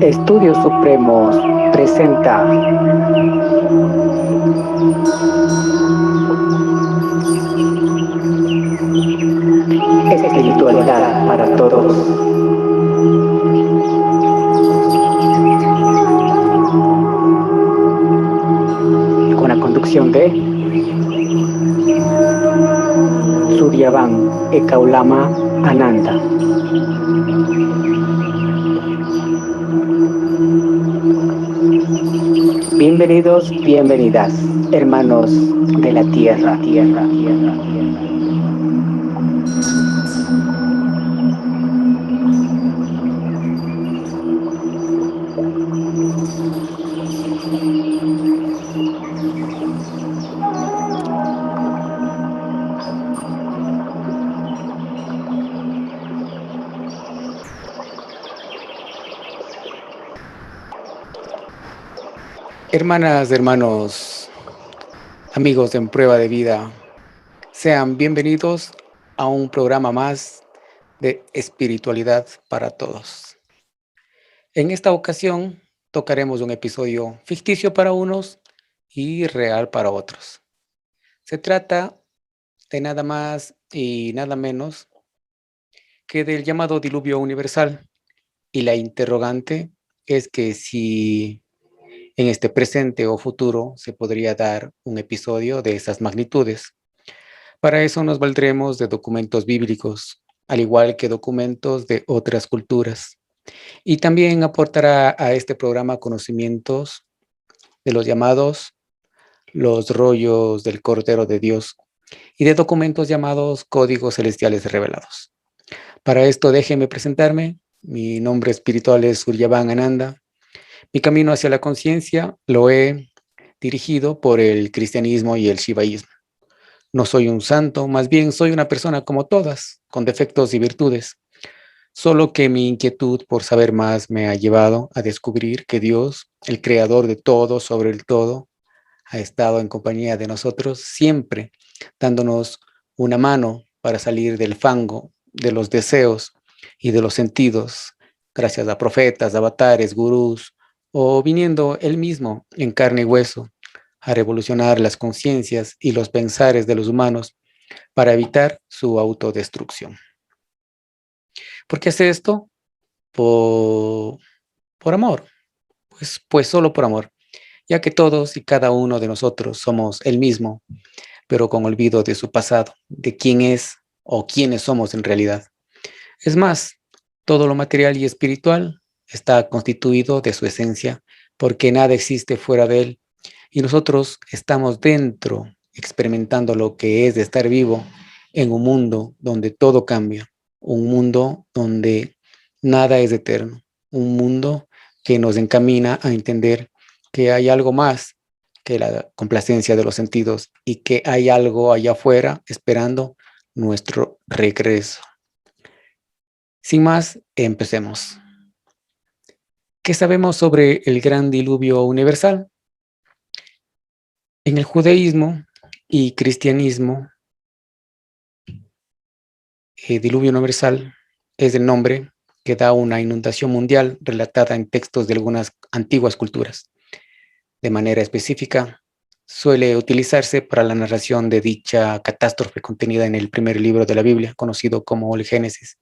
Estudios Supremos presenta Espiritualidad para Todos. Con la conducción de Suryavan Ekaulama Ananda. Bienvenidos, bienvenidas, hermanos de la tierra. Hermanas, hermanos, amigos en prueba de vida, sean bienvenidos a un programa más de espiritualidad para todos. En esta ocasión tocaremos un episodio ficticio para unos y real para otros. Se trata de nada más y nada menos que del llamado diluvio universal, y la interrogante es que si en este presente o futuro se podría dar un episodio de esas magnitudes. Para eso nos valdremos de documentos bíblicos, al igual que documentos de otras culturas. Y también aportará a este programa conocimientos de los llamados los rollos del Cordero de Dios y de documentos llamados códigos celestiales revelados. Para esto déjenme presentarme. Mi nombre espiritual es Suryavan Ananda. Mi camino hacia la conciencia lo he dirigido por el cristianismo y el shivaísmo. No soy un santo, más bien soy una persona como todas, con defectos y virtudes. Solo que mi inquietud por saber más me ha llevado a descubrir que Dios, el creador de todo sobre el todo, ha estado en compañía de nosotros siempre, dándonos una mano para salir del fango, de los deseos y de los sentidos, gracias a profetas, avatares, gurús, o viniendo él mismo en carne y hueso a revolucionar las conciencias y los pensares de los humanos para evitar su autodestrucción. ¿Por qué hace esto? Por amor, pues solo por amor, ya que todos y cada uno de nosotros somos el mismo, pero con olvido de su pasado, de quién es o quiénes somos en realidad. Es más, todo lo material y espiritual está constituido de su esencia, porque nada existe fuera de él, y nosotros estamos dentro, experimentando lo que es de estar vivo en un mundo donde todo cambia, un mundo donde nada es eterno, un mundo que nos encamina a entender que hay algo más que la complacencia de los sentidos y que hay algo allá afuera esperando nuestro regreso. Sin más, empecemos. ¿Qué sabemos sobre el gran diluvio universal? En el judaísmo y cristianismo, el diluvio universal es el nombre que da una inundación mundial relatada en textos de algunas antiguas culturas. De manera específica, suele utilizarse para la narración de dicha catástrofe contenida en el primer libro de la Biblia, conocido como el Génesis.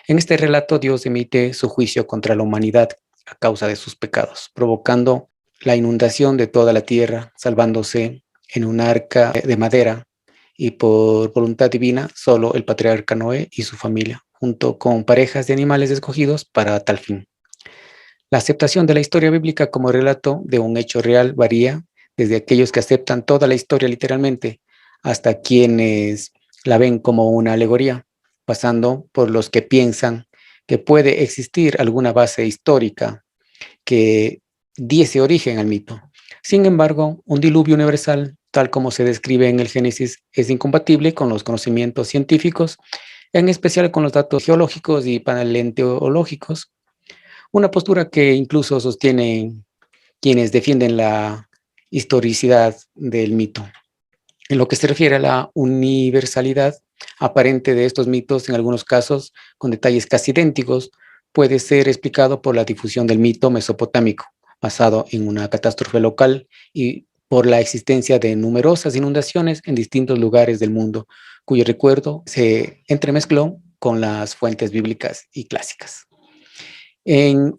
En este relato, Dios emite su juicio contra la humanidad a causa de sus pecados, provocando la inundación de toda la tierra, salvándose en un arca de madera, y por voluntad divina, solo el patriarca Noé y su familia, junto con parejas de animales escogidos para tal fin. La aceptación de la historia bíblica como relato de un hecho real varía desde aquellos que aceptan toda la historia literalmente hasta quienes la ven como una alegoría, pasando por los que piensan que puede existir alguna base histórica que diese origen al mito. Sin embargo, un diluvio universal, tal como se describe en el Génesis, es incompatible con los conocimientos científicos, en especial con los datos geológicos y paleontológicos, una postura que incluso sostienen quienes defienden la historicidad del mito. En lo que se refiere a la universalidad aparente de estos mitos, en algunos casos con detalles casi idénticos, puede ser explicado por la difusión del mito mesopotámico, basado en una catástrofe local y por la existencia de numerosas inundaciones en distintos lugares del mundo, cuyo recuerdo se entremezcló con las fuentes bíblicas y clásicas. En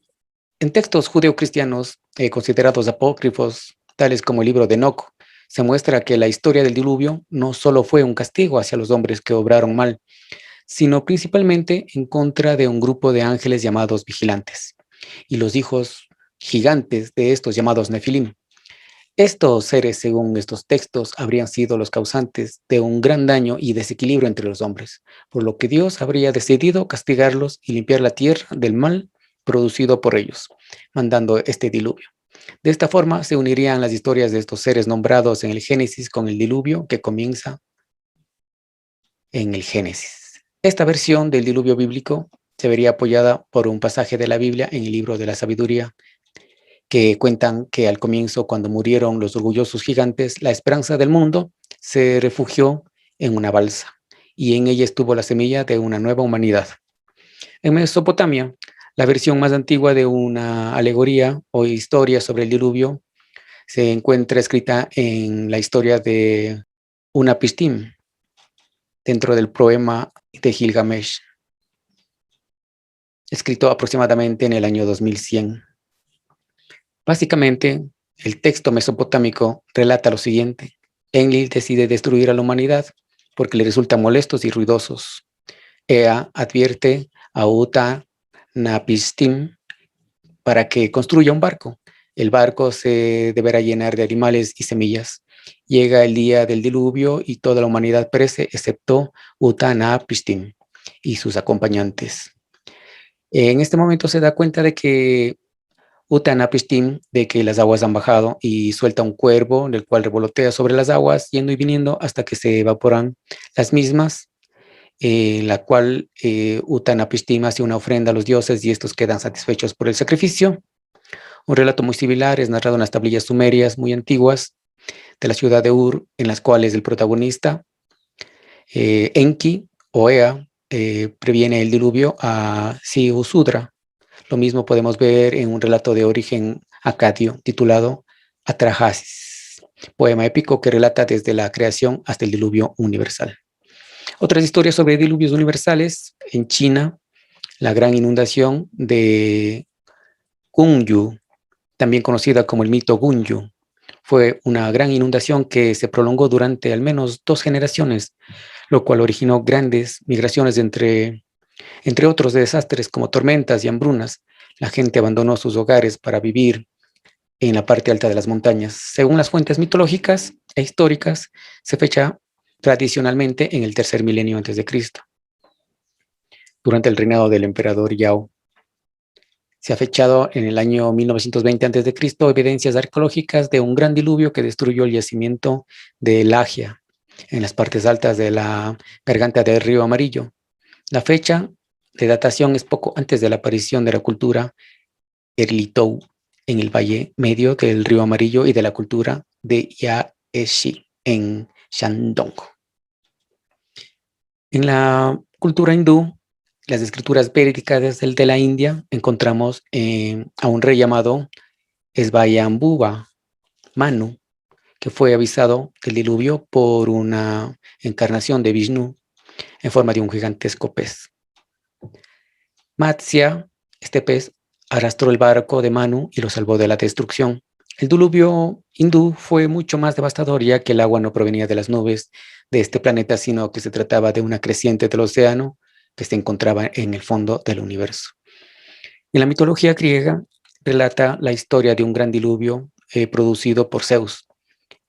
textos judeocristianos considerados apócrifos, tales como el libro de Enoc, se muestra que la historia del diluvio no solo fue un castigo hacia los hombres que obraron mal, sino principalmente en contra de un grupo de ángeles llamados vigilantes y los hijos gigantes de estos llamados Nefilim. Estos seres, según estos textos, habrían sido los causantes de un gran daño y desequilibrio entre los hombres, por lo que Dios habría decidido castigarlos y limpiar la tierra del mal producido por ellos, mandando este diluvio. De esta forma se unirían las historias de estos seres nombrados en el Génesis con el diluvio que comienza en el Génesis. Esta versión del diluvio bíblico se vería apoyada por un pasaje de la Biblia en el libro de la sabiduría, que cuentan que al comienzo, cuando murieron los orgullosos gigantes, la esperanza del mundo se refugió en una balsa, y en ella estuvo la semilla de una nueva humanidad. En Mesopotamia, la versión más antigua de una alegoría o historia sobre el diluvio se encuentra escrita en la historia de Unapistim, dentro del poema de Gilgamesh, escrito aproximadamente en el año 2100. Básicamente, el texto mesopotámico relata lo siguiente. Enlil decide destruir a la humanidad porque le resultan molestos y ruidosos. Ea advierte a Utanapistim para que construya un barco. El barco se deberá llenar de animales y semillas. Llega el día del diluvio y toda la humanidad perece, excepto Utanapistim y sus acompañantes. En este momento se da cuenta de que Utanapistim, de que las aguas han bajado, y suelta un cuervo, del cual revolotea sobre las aguas, yendo y viniendo hasta que se evaporan las mismas, la cual Utanapistim hace una ofrenda a los dioses y estos quedan satisfechos por el sacrificio. Un relato muy similar es narrado en las tablillas sumerias muy antiguas de la ciudad de Ur, en las cuales el protagonista, Enki o Ea, previene el diluvio a Siusudra. Lo mismo podemos ver en un relato de origen acadio titulado Atrahasis, poema épico que relata desde la creación hasta el diluvio universal. Otras historias sobre diluvios universales: en China, la gran inundación de Gunyu, también conocida como el mito Gunyu, fue una gran inundación que se prolongó durante al menos 2 generaciones, lo cual originó grandes migraciones entre otros desastres como tormentas y hambrunas. La gente abandonó sus hogares para vivir en la parte alta de las montañas. Según las fuentes mitológicas e históricas, se fecha tradicionalmente en el 3er milenio antes de Cristo, durante el reinado del emperador Yao. Se ha fechado en el año 1920 a.C. evidencias arqueológicas de un gran diluvio que destruyó el yacimiento de Lagia, en las partes altas de la garganta del río Amarillo. La fecha de datación es poco antes de la aparición de la cultura Erlitou en el valle medio del río Amarillo y de la cultura de Yaeshi en Shandong. En la cultura hindú, las escrituras verídicas de la India, encontramos a un rey llamado Svayambhuva Manu, que fue avisado del diluvio por una encarnación de Vishnu en forma de un gigantesco pez. Matsya, este pez, arrastró el barco de Manu y lo salvó de la destrucción. El diluvio hindú fue mucho más devastador, ya que el agua no provenía de las nubes de este planeta, sino que se trataba de una creciente del océano que se encontraba en el fondo del universo. En la mitología griega relata la historia de un gran diluvio producido por Zeus,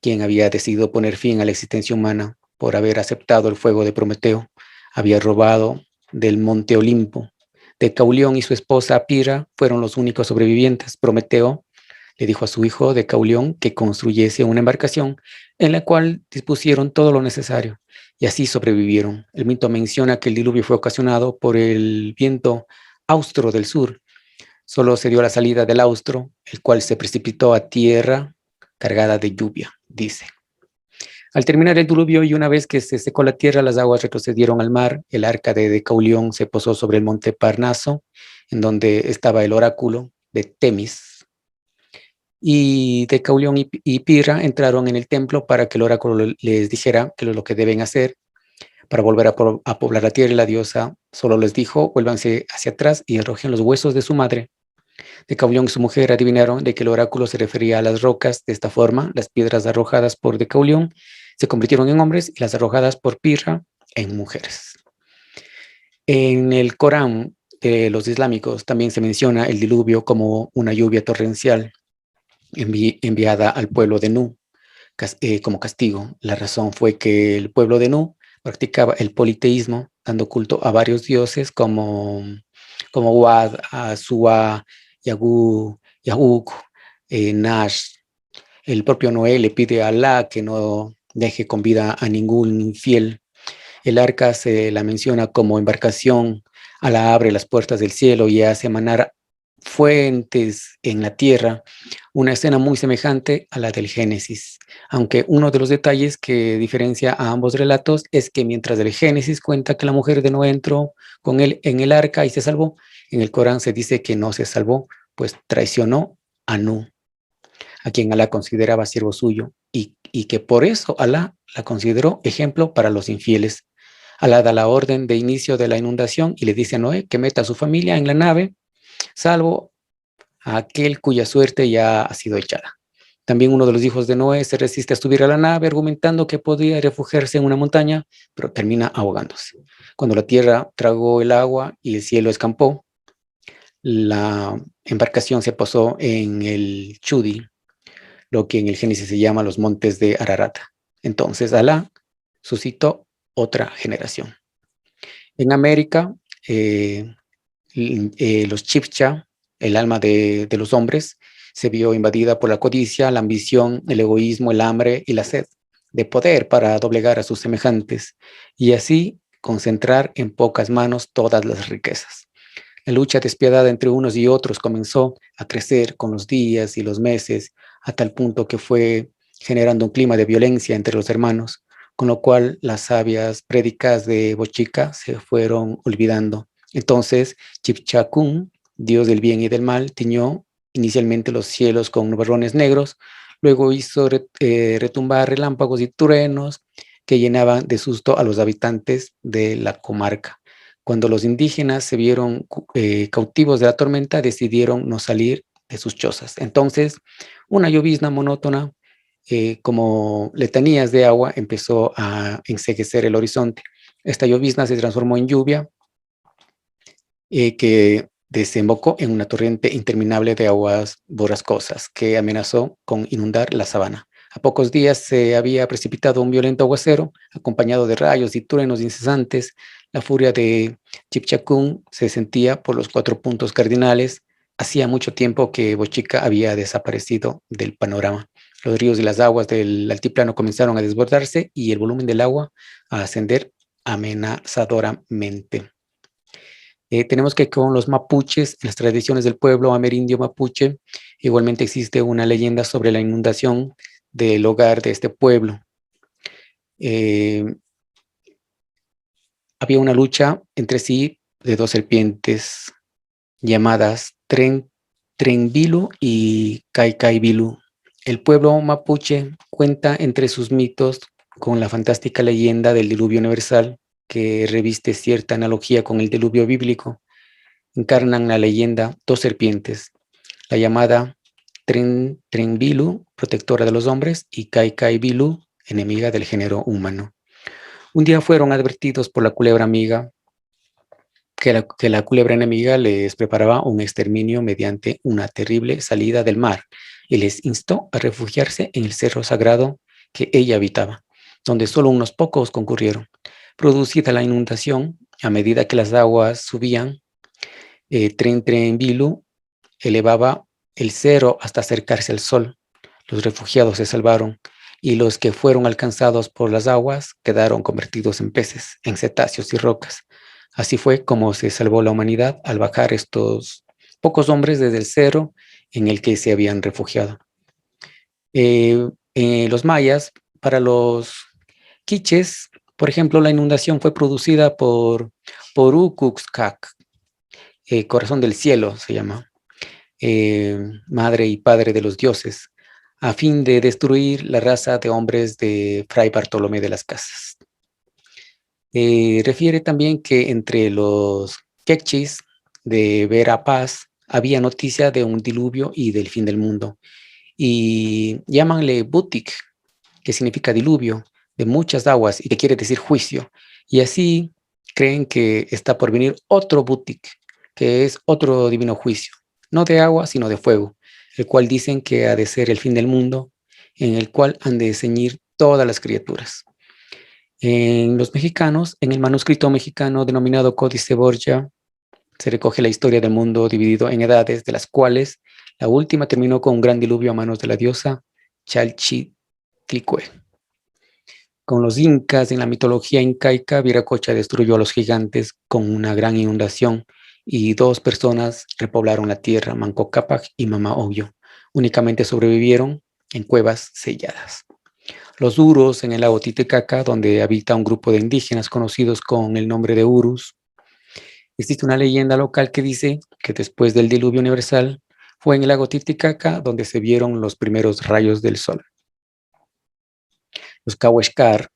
quien había decidido poner fin a la existencia humana por haber aceptado el fuego de Prometeo. Había robado del monte Olimpo. Decaulión y su esposa Pira fueron los únicos sobrevivientes. Prometeo le dijo a su hijo Decaulión que construyese una embarcación en la cual dispusieron todo lo necesario, y así sobrevivieron. El mito menciona que el diluvio fue ocasionado por el viento austro del sur. Solo se dio la salida del austro, el cual se precipitó a tierra cargada de lluvia, dice. Al terminar el diluvio y una vez que se secó la tierra, las aguas retrocedieron al mar. El arca de Decaulión se posó sobre el monte Parnaso, en donde estaba el oráculo de Temis. Y Decaulión y Pirra entraron en el templo para que el oráculo les dijera que lo que deben hacer para volver a poblar la tierra. Y la diosa solo les dijo: vuélvanse hacia atrás y arrojen los huesos de su madre. Decaulión y su mujer adivinaron de que el oráculo se refería a las rocas. De esta forma, las piedras arrojadas por Decaulión se convirtieron en hombres y las arrojadas por Pirra en mujeres. En el Corán de los islámicos también se menciona el diluvio como una lluvia torrencial enviada al pueblo de Nuh como castigo. La razón fue que el pueblo de Nuh practicaba el politeísmo, dando culto a varios dioses como Wad, Suwa, Yahuk, Nash. El propio Noé le pide a Alá que no deje con vida a ningún infiel. El arca se la menciona como embarcación. Alá abre las puertas del cielo y hace emanar fuentes en la tierra, una escena muy semejante a la del Génesis, aunque uno de los detalles que diferencia a ambos relatos es que mientras el Génesis cuenta que la mujer de Noé entró con él en el arca y se salvó, en el Corán se dice que no se salvó, pues traicionó a Nuh, a quien Alá consideraba siervo suyo, y que por eso Alá la consideró ejemplo para los infieles. Alá da la orden de inicio de la inundación y le dice a Noé que meta a su familia en la nave, salvo a aquel cuya suerte ya ha sido echada. También uno de los hijos de Noé se resiste a subir a la nave, argumentando que podía refugiarse en una montaña, pero termina ahogándose. Cuando la tierra tragó el agua y el cielo escampó, la embarcación se posó en el Chudi, lo que en el Génesis se llama los montes de Ararat. Entonces Alá suscitó otra generación. En América, los Chibcha, el alma de los hombres, se vio invadida por la codicia, la ambición, el egoísmo, el hambre y la sed de poder para doblegar a sus semejantes y así concentrar en pocas manos todas las riquezas. La lucha despiadada entre unos y otros comenzó a crecer con los días y los meses, a tal punto que fue generando un clima de violencia entre los hermanos, con lo cual las sabias prédicas de Bochica se fueron olvidando. Entonces, Chipchacún, dios del bien y del mal, tiñó inicialmente los cielos con nubarrones negros, luego hizo retumbar relámpagos y truenos que llenaban de susto a los habitantes de la comarca. Cuando los indígenas se vieron cautivos de la tormenta, decidieron no salir de sus chozas. Entonces, una llovizna monótona, como letanías de agua, empezó a enceguecer el horizonte. Esta llovizna se transformó en lluvia, que desembocó en una torrente interminable de aguas borrascosas que amenazó con inundar la sabana. A pocos días se había precipitado un violento aguacero, acompañado de rayos y truenos incesantes. La furia de Chipchacún se sentía por los 4 puntos cardinales. Hacía mucho tiempo que Bochica había desaparecido del panorama. Los ríos y las aguas del altiplano comenzaron a desbordarse y el volumen del agua a ascender amenazadoramente. Tenemos que con los mapuches, en las tradiciones del pueblo amerindio mapuche, igualmente existe una leyenda sobre la inundación del hogar de este pueblo. Había una lucha entre sí de 2 serpientes llamadas Trenbilu y Caicaibilu. El pueblo mapuche cuenta entre sus mitos con la fantástica leyenda del diluvio universal, que reviste cierta analogía con el diluvio bíblico. Encarnan la leyenda 2 serpientes, la llamada Trenbilu, protectora de los hombres, y Caicaibilu, enemiga del género humano. Un día fueron advertidos por la culebra amiga que la culebra enemiga les preparaba un exterminio mediante una terrible salida del mar y les instó a refugiarse en el cerro sagrado que ella habitaba, donde solo unos pocos concurrieron. Producida la inundación, a medida que las aguas subían, Trenbilu elevaba el cerro hasta acercarse al sol. Los refugiados se salvaron y los que fueron alcanzados por las aguas quedaron convertidos en peces, en cetáceos y rocas. Así fue como se salvó la humanidad al bajar estos pocos hombres desde el cerro en el que se habían refugiado. Los mayas, para los quiches, por ejemplo, la inundación fue producida por Ucuxcac, corazón del cielo se llama, madre y padre de los dioses, a fin de destruir la raza de hombres de Fray Bartolomé de las Casas. Refiere también que entre los quechis de Verapaz había noticia de un diluvio y del fin del mundo. Y llámanle Butik, que significa diluvio, de muchas aguas y que quiere decir juicio. Y así creen que está por venir otro Butik, que es otro divino juicio, no de agua, sino de fuego, el cual dicen que ha de ser el fin del mundo, en el cual han de ceñir todas las criaturas. En los mexicanos, en el manuscrito mexicano denominado Códice Borgia, se recoge la historia del mundo dividido en edades, de las cuales la última terminó con un gran diluvio a manos de la diosa Chalchiclicue. Con los incas, en la mitología incaica, Viracocha destruyó a los gigantes con una gran inundación y 2 personas repoblaron la tierra, Manco Cápac y Mama Oyo. Únicamente sobrevivieron en cuevas selladas. Los Uros, en el lago Titicaca, donde habita un grupo de indígenas conocidos con el nombre de Urus. Existe una leyenda local que dice que después del diluvio universal fue en el lago Titicaca donde se vieron los primeros rayos del sol. Los Cahuéscar,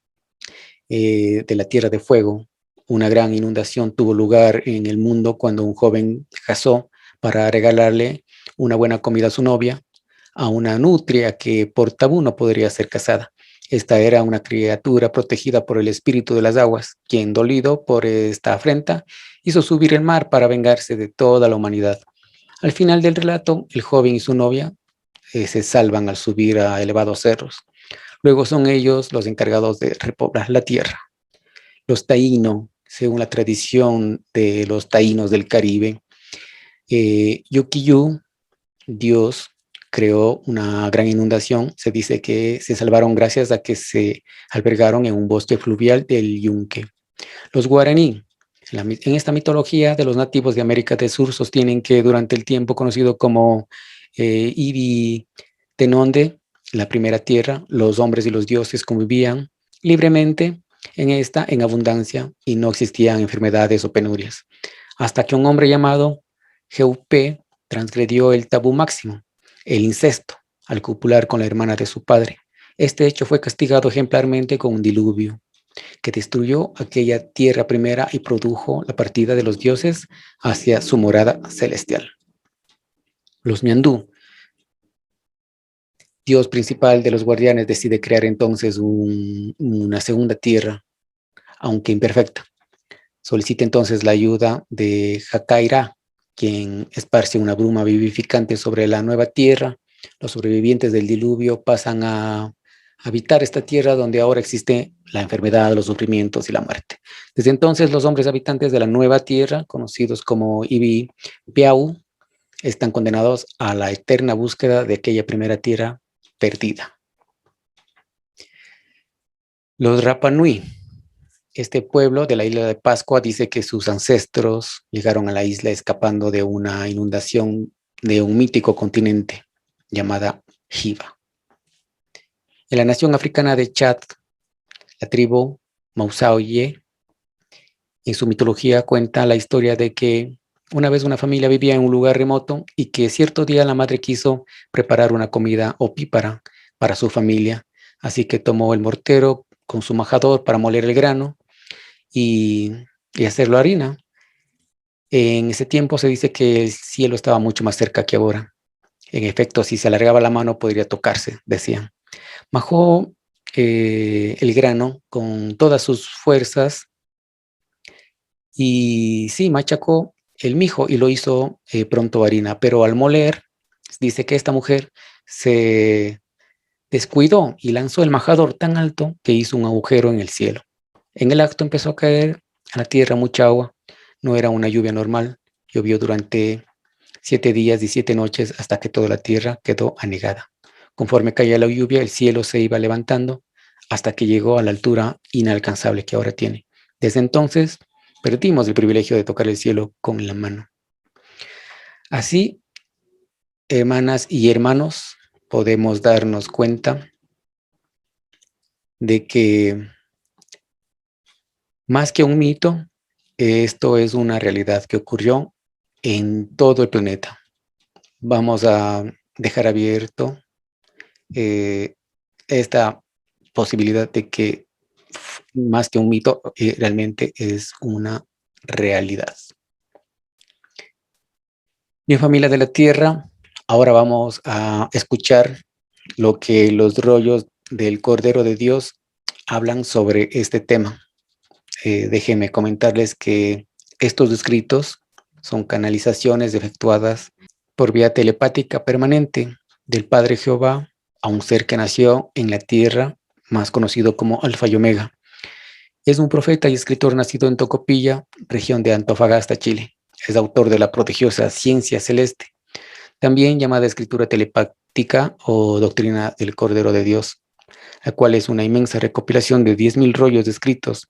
de la Tierra de Fuego, una gran inundación tuvo lugar en el mundo cuando un joven casó para regalarle una buena comida a su novia, a una nutria que por tabú no podría ser casada. Esta era una criatura protegida por el espíritu de las aguas, quien, dolido por esta afrenta, hizo subir el mar para vengarse de toda la humanidad. Al final del relato, el joven y su novia se salvan al subir a elevados cerros. Luego son ellos los encargados de repoblar la tierra. Los taíno, según la tradición de los taínos del Caribe, Yukiyu, Dios, creó una gran inundación. Se dice que se salvaron gracias a que se albergaron en un bosque fluvial del Yunque. Los guaraní, en esta mitología de los nativos de América del Sur, sostienen que durante el tiempo conocido como Ibi Tenonde, la primera tierra, los hombres y los dioses convivían libremente en abundancia y no existían enfermedades o penurias. Hasta que un hombre llamado Jeupé transgredió el tabú máximo, el incesto, al copular con la hermana de su padre. Este hecho fue castigado ejemplarmente con un diluvio que destruyó aquella tierra primera y produjo la partida de los dioses hacia su morada celestial. Los Miandú, Dios principal de los guardianes, decide crear entonces una segunda tierra, aunque imperfecta. Solicita entonces la ayuda de Jacaira, quien esparce una bruma vivificante sobre la nueva tierra. Los sobrevivientes del diluvio pasan a habitar esta tierra donde ahora existe la enfermedad, los sufrimientos y la muerte. Desde entonces, los hombres habitantes de la nueva tierra, conocidos como Ibi Piau, están condenados a la eterna búsqueda de aquella primera tierra perdida. Los Rapa Nui. Este pueblo de la isla de Pascua dice que sus ancestros llegaron a la isla escapando de una inundación de un mítico continente llamada Hiva. En la nación africana de Chad, la tribu Mausaoye, en su mitología cuenta la historia de que una vez una familia vivía en un lugar remoto y que cierto día la madre quiso preparar una comida opípara para su familia, así que tomó el mortero con su majador para moler el grano y hacerlo harina. En ese tiempo se dice que el cielo estaba mucho más cerca que ahora. En efecto, si se alargaba la mano podría tocarse, decían. Majó el grano con todas sus fuerzas y sí, machacó el mijo y lo hizo pronto harina, pero al moler, dice que esta mujer se descuidó y lanzó el majador tan alto que hizo un agujero en el cielo. En el acto empezó a caer a la tierra mucha agua. No era una lluvia normal. Llovió durante 7 días y 7 noches hasta que toda la tierra quedó anegada. Conforme caía la lluvia, el cielo se iba levantando hasta que llegó a la altura inalcanzable que ahora tiene. Desde entonces, perdimos el privilegio de tocar el cielo con la mano. Así, hermanas y hermanos, podemos darnos cuenta de que más que un mito, esto es una realidad que ocurrió en todo el planeta. Vamos a dejar abierto esta posibilidad de que más que un mito, realmente es una realidad. Bien, familia de la Tierra, ahora vamos a escuchar lo que los rollos del Cordero de Dios hablan sobre este tema. Déjenme comentarles que estos escritos son canalizaciones efectuadas por vía telepática permanente del Padre Jehová a un ser que nació en la tierra, más conocido como Alfa y Omega. Es un profeta y escritor nacido en Tocopilla, región de Antofagasta, Chile. Es autor de la prodigiosa Ciencia Celeste, también llamada escritura telepática o doctrina del Cordero de Dios, la cual es una inmensa recopilación de 10.000 rollos de escritos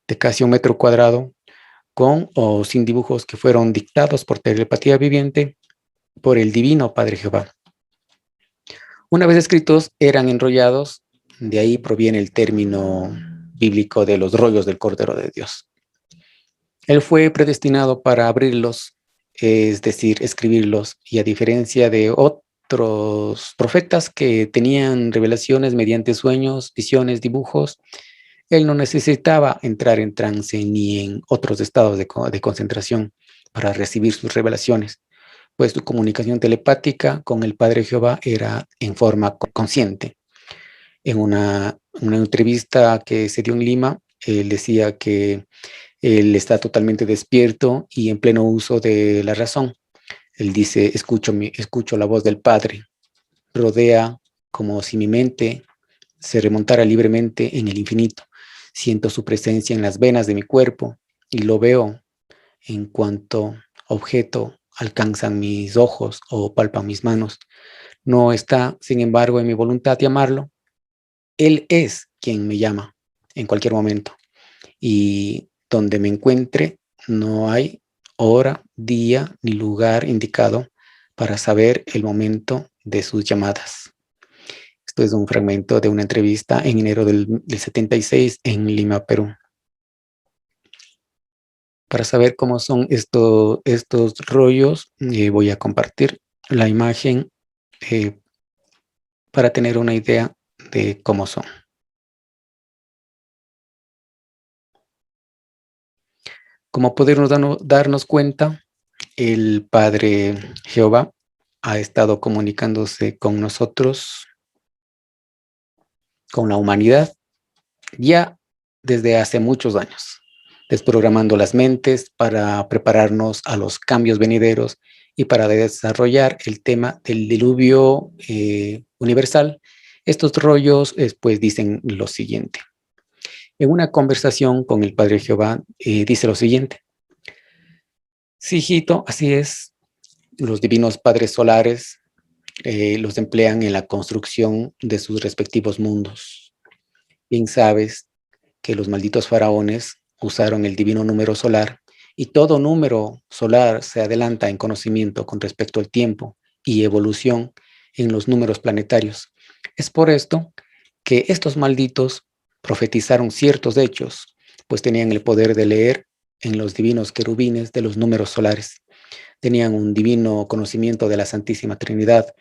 de casi 1 metro cuadrado, con o sin dibujos, que fueron dictados por telepatía viviente por el divino Padre Jehová. Una vez escritos, eran enrollados, de ahí proviene el término bíblico de los rollos del Cordero de Dios. Él fue predestinado para abrirlos, es decir, escribirlos, y a diferencia de otros profetas que tenían revelaciones mediante sueños, visiones, dibujos, él no necesitaba entrar en trance ni en otros estados de concentración para recibir sus revelaciones, pues su comunicación telepática con el Padre Jehová era en forma consciente. En una entrevista que se dio en Lima, él decía que él está totalmente despierto y en pleno uso de la razón. Él dice: escucho la voz del Padre, rodea como si mi mente se remontara libremente en el infinito. Siento su presencia en las venas de mi cuerpo y lo veo en cuanto objeto alcanzan mis ojos o palpan mis manos. No está, sin embargo, en mi voluntad de amarlo. Él es quien me llama en cualquier momento. Y donde me encuentre, no hay hora, día ni lugar indicado para saber el momento de sus llamadas. Esto es un fragmento de una entrevista en enero del 76 en Lima, Perú. Para saber cómo son estos rollos, voy a compartir la imagen para tener una idea de cómo son. Como podernos darnos cuenta, el Padre Jehová ha estado comunicándose con nosotros, con la humanidad, ya desde hace muchos años, desprogramando las mentes para prepararnos a los cambios venideros y para desarrollar el tema del diluvio universal. Estos rollos pues dicen lo siguiente. En una conversación con el Padre Jehová dice lo siguiente: sí, hijito, así es. Los divinos padres solares los emplean en la construcción de sus respectivos mundos. Bien sabes que los malditos faraones usaron el divino número solar, y todo número solar se adelanta en conocimiento con respecto al tiempo y evolución en los números planetarios. Es por esto que estos malditos profetizaron ciertos hechos, pues tenían el poder de leer en los divinos querubines de los números solares. Tenían un divino conocimiento de la Santísima Trinidad.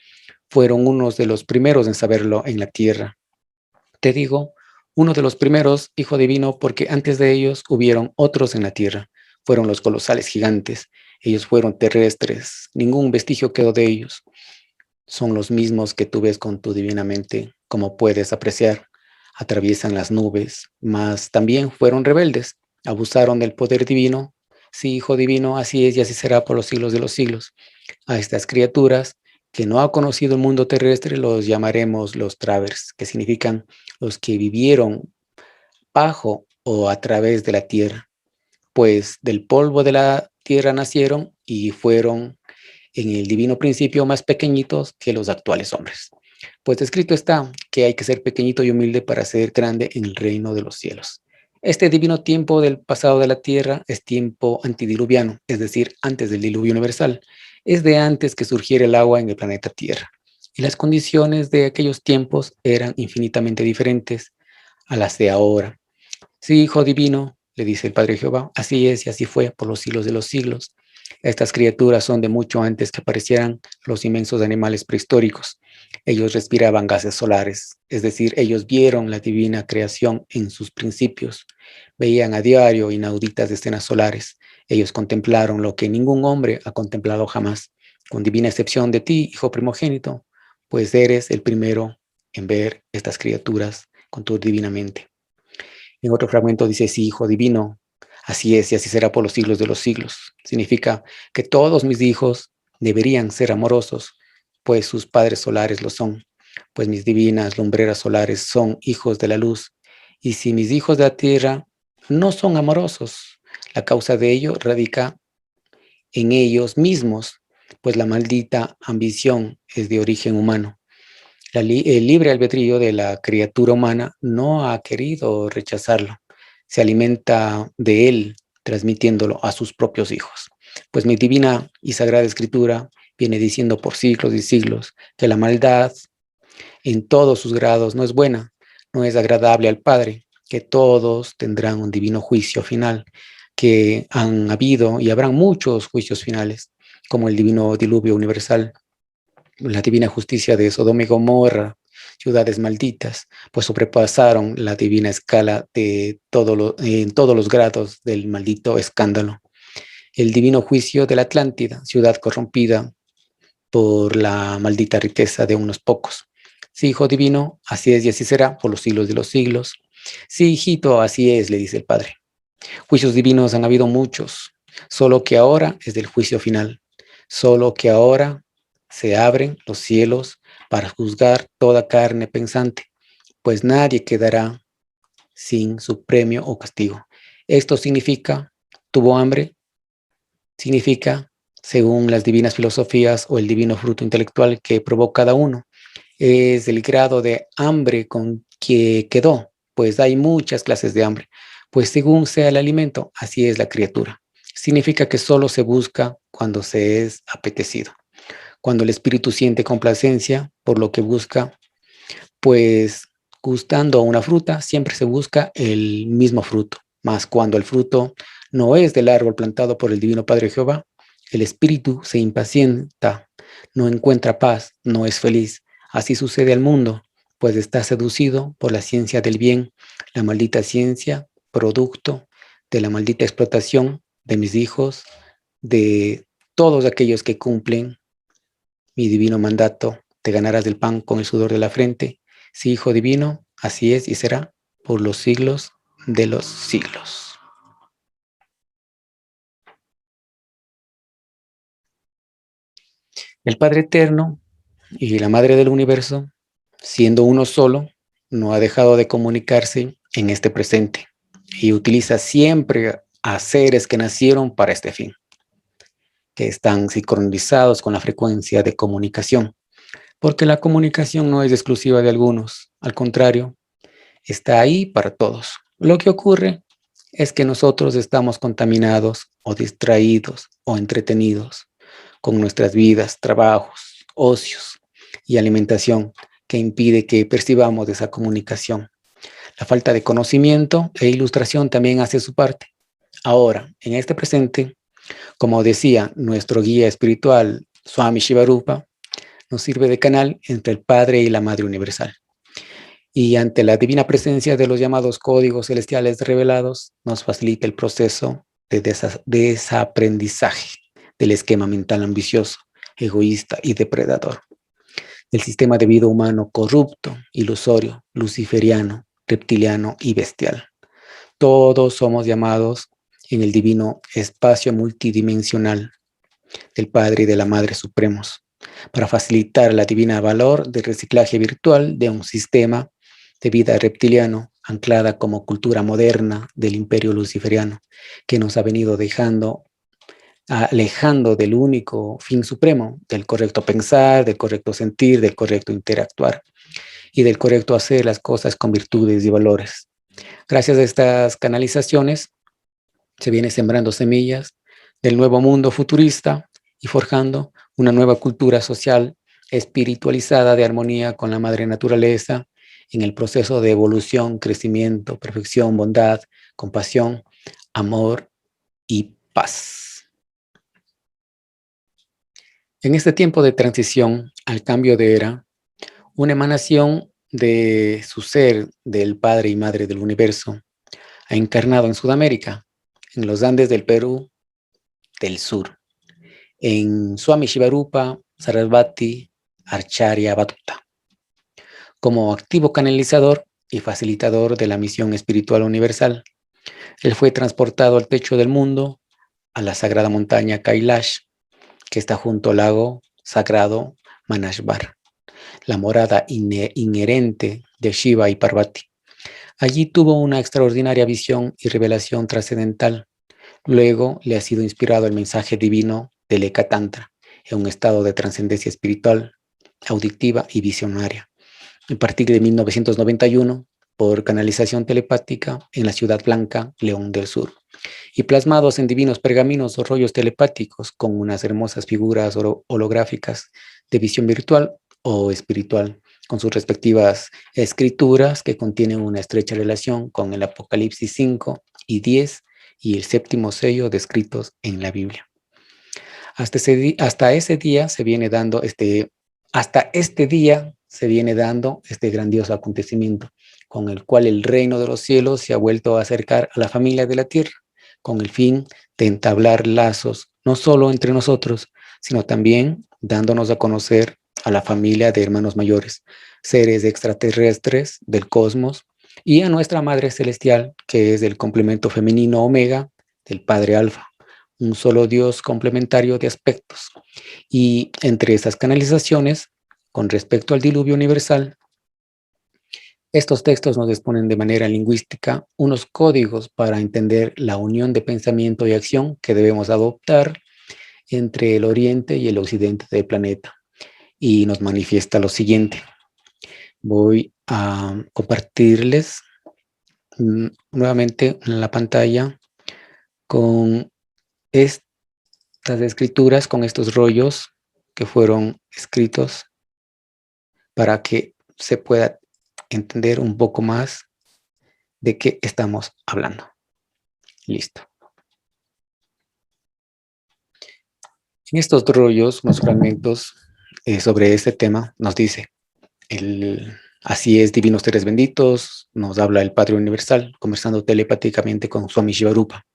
Fueron unos de los primeros en saberlo en la tierra. Te digo, uno de los primeros, hijo divino, porque antes de ellos hubieron otros en la tierra. Fueron los colosales gigantes. Ellos fueron terrestres. Ningún vestigio quedó de ellos. Son los mismos que tú ves con tu divina mente, como puedes apreciar. Atraviesan las nubes, mas también fueron rebeldes. Abusaron del poder divino. Sí, hijo divino, así es y así será por los siglos de los siglos. A estas criaturas que no ha conocido el mundo terrestre los llamaremos los travers, que significan los que vivieron bajo o a través de la tierra, pues del polvo de la tierra nacieron y fueron en el divino principio más pequeñitos que los actuales hombres. Pues escrito está que hay que ser pequeñito y humilde para ser grande en el reino de los cielos. Este divino tiempo del pasado de la tierra es tiempo antidiluviano, es decir, antes del diluvio universal. Es de antes que surgiera el agua en el planeta Tierra. y las condiciones de aquellos tiempos eran infinitamente diferentes a las de ahora. Sí, Hijo Divino, le dice el Padre Jehová, así es y así fue por los siglos de los siglos. Estas criaturas son de mucho antes que aparecieran los inmensos animales prehistóricos. Ellos respiraban gases solares, es decir, ellos vieron la divina creación en sus principios. Veían a diario inauditas escenas solares. Ellos contemplaron lo que ningún hombre ha contemplado jamás, con divina excepción de ti, Hijo primogénito, pues eres el primero en ver estas criaturas con tu divina mente. En otro fragmento dice, sí, Hijo Divino, así es y así será por los siglos de los siglos. Significa que todos mis hijos deberían ser amorosos, pues sus padres solares lo son, pues mis divinas lumbreras solares son hijos de la luz. Y si mis hijos de la tierra no son amorosos, la causa de ello radica en ellos mismos, pues la maldita ambición es de origen humano. El libre albedrío de la criatura humana no ha querido rechazarlo. Se alimenta de él, transmitiéndolo a sus propios hijos. Pues mi divina y sagrada escritura viene diciendo por siglos y siglos que la maldad en todos sus grados no es buena, no es agradable al Padre, que todos tendrán un divino juicio final, que han habido y habrán muchos juicios finales, como el divino diluvio universal, la divina justicia de Sodoma y Gomorra, ciudades malditas, pues sobrepasaron la divina escala de en todos los grados del maldito escándalo. El divino juicio de la Atlántida, ciudad corrompida por la maldita riqueza de unos pocos. Sí, Hijo Divino, así es y así será por los siglos de los siglos. Sí, hijito, así es, le dice el Padre. Juicios divinos han habido muchos, solo que ahora es del juicio final, solo que ahora se abren los cielos para juzgar toda carne pensante, pues nadie quedará sin su premio o castigo. Esto significa, tuvo hambre, significa, según las divinas filosofías o el divino fruto intelectual que probó cada uno, es el grado de hambre con que quedó, pues hay muchas clases de hambre, pues según sea el alimento, así es la criatura. Significa que solo se busca cuando se es apetecido. Cuando el espíritu siente complacencia por lo que busca, pues gustando a una fruta, siempre se busca el mismo fruto. Mas cuando el fruto no es del árbol plantado por el Divino Padre Jehová, el espíritu se impacienta, no encuentra paz, no es feliz. Así sucede al mundo, pues está seducido por la ciencia del bien, la maldita ciencia, producto de la maldita explotación de mis hijos, de todos aquellos que cumplen mi divino mandato, te ganarás del pan con el sudor de la frente. Sí, Hijo Divino, así es y será por los siglos de los siglos. El Padre Eterno y la Madre del Universo, siendo uno solo, no ha dejado de comunicarse en este presente y utiliza siempre a seres que nacieron para este fin, que están sincronizados con la frecuencia de comunicación, porque la comunicación no es exclusiva de algunos, al contrario, está ahí para todos. Lo que ocurre es que nosotros estamos contaminados o distraídos o entretenidos con nuestras vidas, trabajos, ocios y alimentación que impide que percibamos esa comunicación. La falta de conocimiento e ilustración también hace su parte. Ahora, en este presente, como decía nuestro guía espiritual, Swami Shivarupa, nos sirve de canal entre el Padre y la Madre Universal. Y ante la divina presencia de los llamados códigos celestiales revelados, nos facilita el proceso de desaprendizaje del esquema mental ambicioso, egoísta y depredador, del sistema de vida humano corrupto, ilusorio, luciferiano, reptiliano y bestial. Todos somos llamados en el divino espacio multidimensional del Padre y de la Madre Supremos para facilitar la divina valor del reciclaje virtual de un sistema de vida reptiliano anclada como cultura moderna del imperio luciferiano que nos ha venido alejando del único fin supremo, del correcto pensar, del correcto sentir, del correcto interactuar y del correcto hacer las cosas con virtudes y valores. Gracias a estas canalizaciones se viene sembrando semillas del nuevo mundo futurista y forjando una nueva cultura social espiritualizada de armonía con la madre naturaleza en el proceso de evolución, crecimiento, perfección, bondad, compasión, amor y paz. En este tiempo de transición al cambio de era, una emanación de su ser, del Padre y Madre del Universo, ha encarnado en Sudamérica, en los Andes del Perú del Sur, en Swami Shivarupa Sarasvati Acharya Bhattuta, como activo canalizador y facilitador de la misión espiritual universal. Él fue transportado al techo del mundo, a la sagrada montaña Kailash, que está junto al lago sagrado Manashvar, la morada inherente de Shiva y Parvati. Allí tuvo una extraordinaria visión y revelación trascendental. Luego le ha sido inspirado el mensaje divino del Eka Tantra, en un estado de trascendencia espiritual, auditiva y visionaria. A partir de 1991, por canalización telepática en la Ciudad Blanca, León del Sur, y plasmados en divinos pergaminos o rollos telepáticos con unas hermosas figuras holográficas de visión virtual o espiritual, con sus respectivas escrituras que contienen una estrecha relación con el Apocalipsis 5 y 10 y el séptimo sello descritos en la Biblia. Hasta este día se viene dando este grandioso acontecimiento, con el cual el reino de los cielos se ha vuelto a acercar a la familia de la tierra, con el fin de entablar lazos, no solo entre nosotros, sino también dándonos a conocer a la familia de hermanos mayores, seres extraterrestres del cosmos, y a nuestra Madre Celestial, que es el complemento femenino omega del Padre Alfa, un solo Dios complementario de aspectos. Y entre esas canalizaciones, con respecto al diluvio universal, estos textos nos exponen de manera lingüística unos códigos para entender la unión de pensamiento y acción que debemos adoptar entre el oriente y el occidente del planeta. Y nos manifiesta lo siguiente. Voy a compartirles nuevamente en la pantalla con estas escrituras, con estos rollos que fueron escritos para que se pueda entender un poco más de qué estamos hablando. Listo. En estos rollos, unos fragmentos sobre este tema, nos dice, así es, divinos seres benditos, nos habla el Padre Universal, conversando telepáticamente con Swami Shivarupa.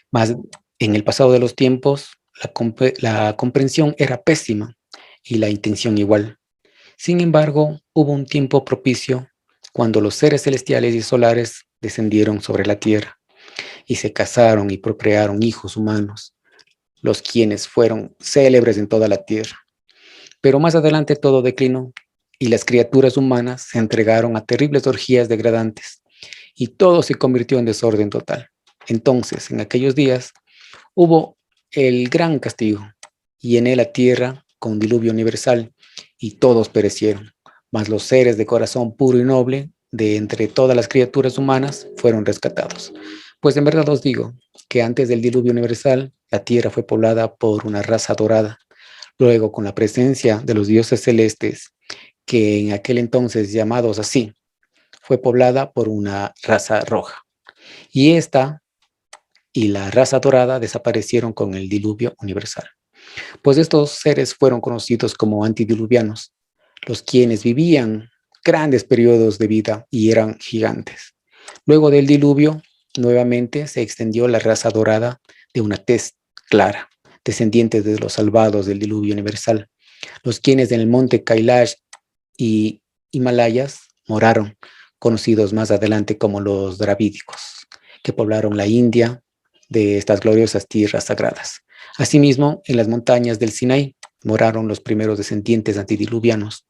Mas en el pasado de los tiempos, la comprensión era pésima y la intención igual. Sin embargo, hubo un tiempo propicio cuando los seres celestiales y solares descendieron sobre la tierra y se casaron y procrearon hijos humanos, los quienes fueron célebres en toda la tierra. Pero más adelante todo declinó y las criaturas humanas se entregaron a terribles orgías degradantes y todo se convirtió en desorden total. Entonces, en aquellos días, hubo el gran castigo, y llené la tierra con diluvio universal, y todos perecieron. Mas los seres de corazón puro y noble, de entre todas las criaturas humanas, fueron rescatados. Pues en verdad os digo que antes del diluvio universal, la tierra fue poblada por una raza dorada. Luego, con la presencia de los dioses celestes, que en aquel entonces llamados así, fue poblada por una raza roja. Y esta y la raza dorada desaparecieron con el diluvio universal. Pues estos seres fueron conocidos como antidiluvianos, los quienes vivían grandes periodos de vida y eran gigantes. Luego del diluvio, nuevamente se extendió la raza dorada de una tez clara, descendientes de los salvados del diluvio universal, los quienes en el monte Kailash y Himalayas moraron, conocidos más adelante como los dravídicos, que poblaron la India de estas gloriosas tierras sagradas. Asimismo, en las montañas del Sinaí moraron los primeros descendientes antidiluvianos.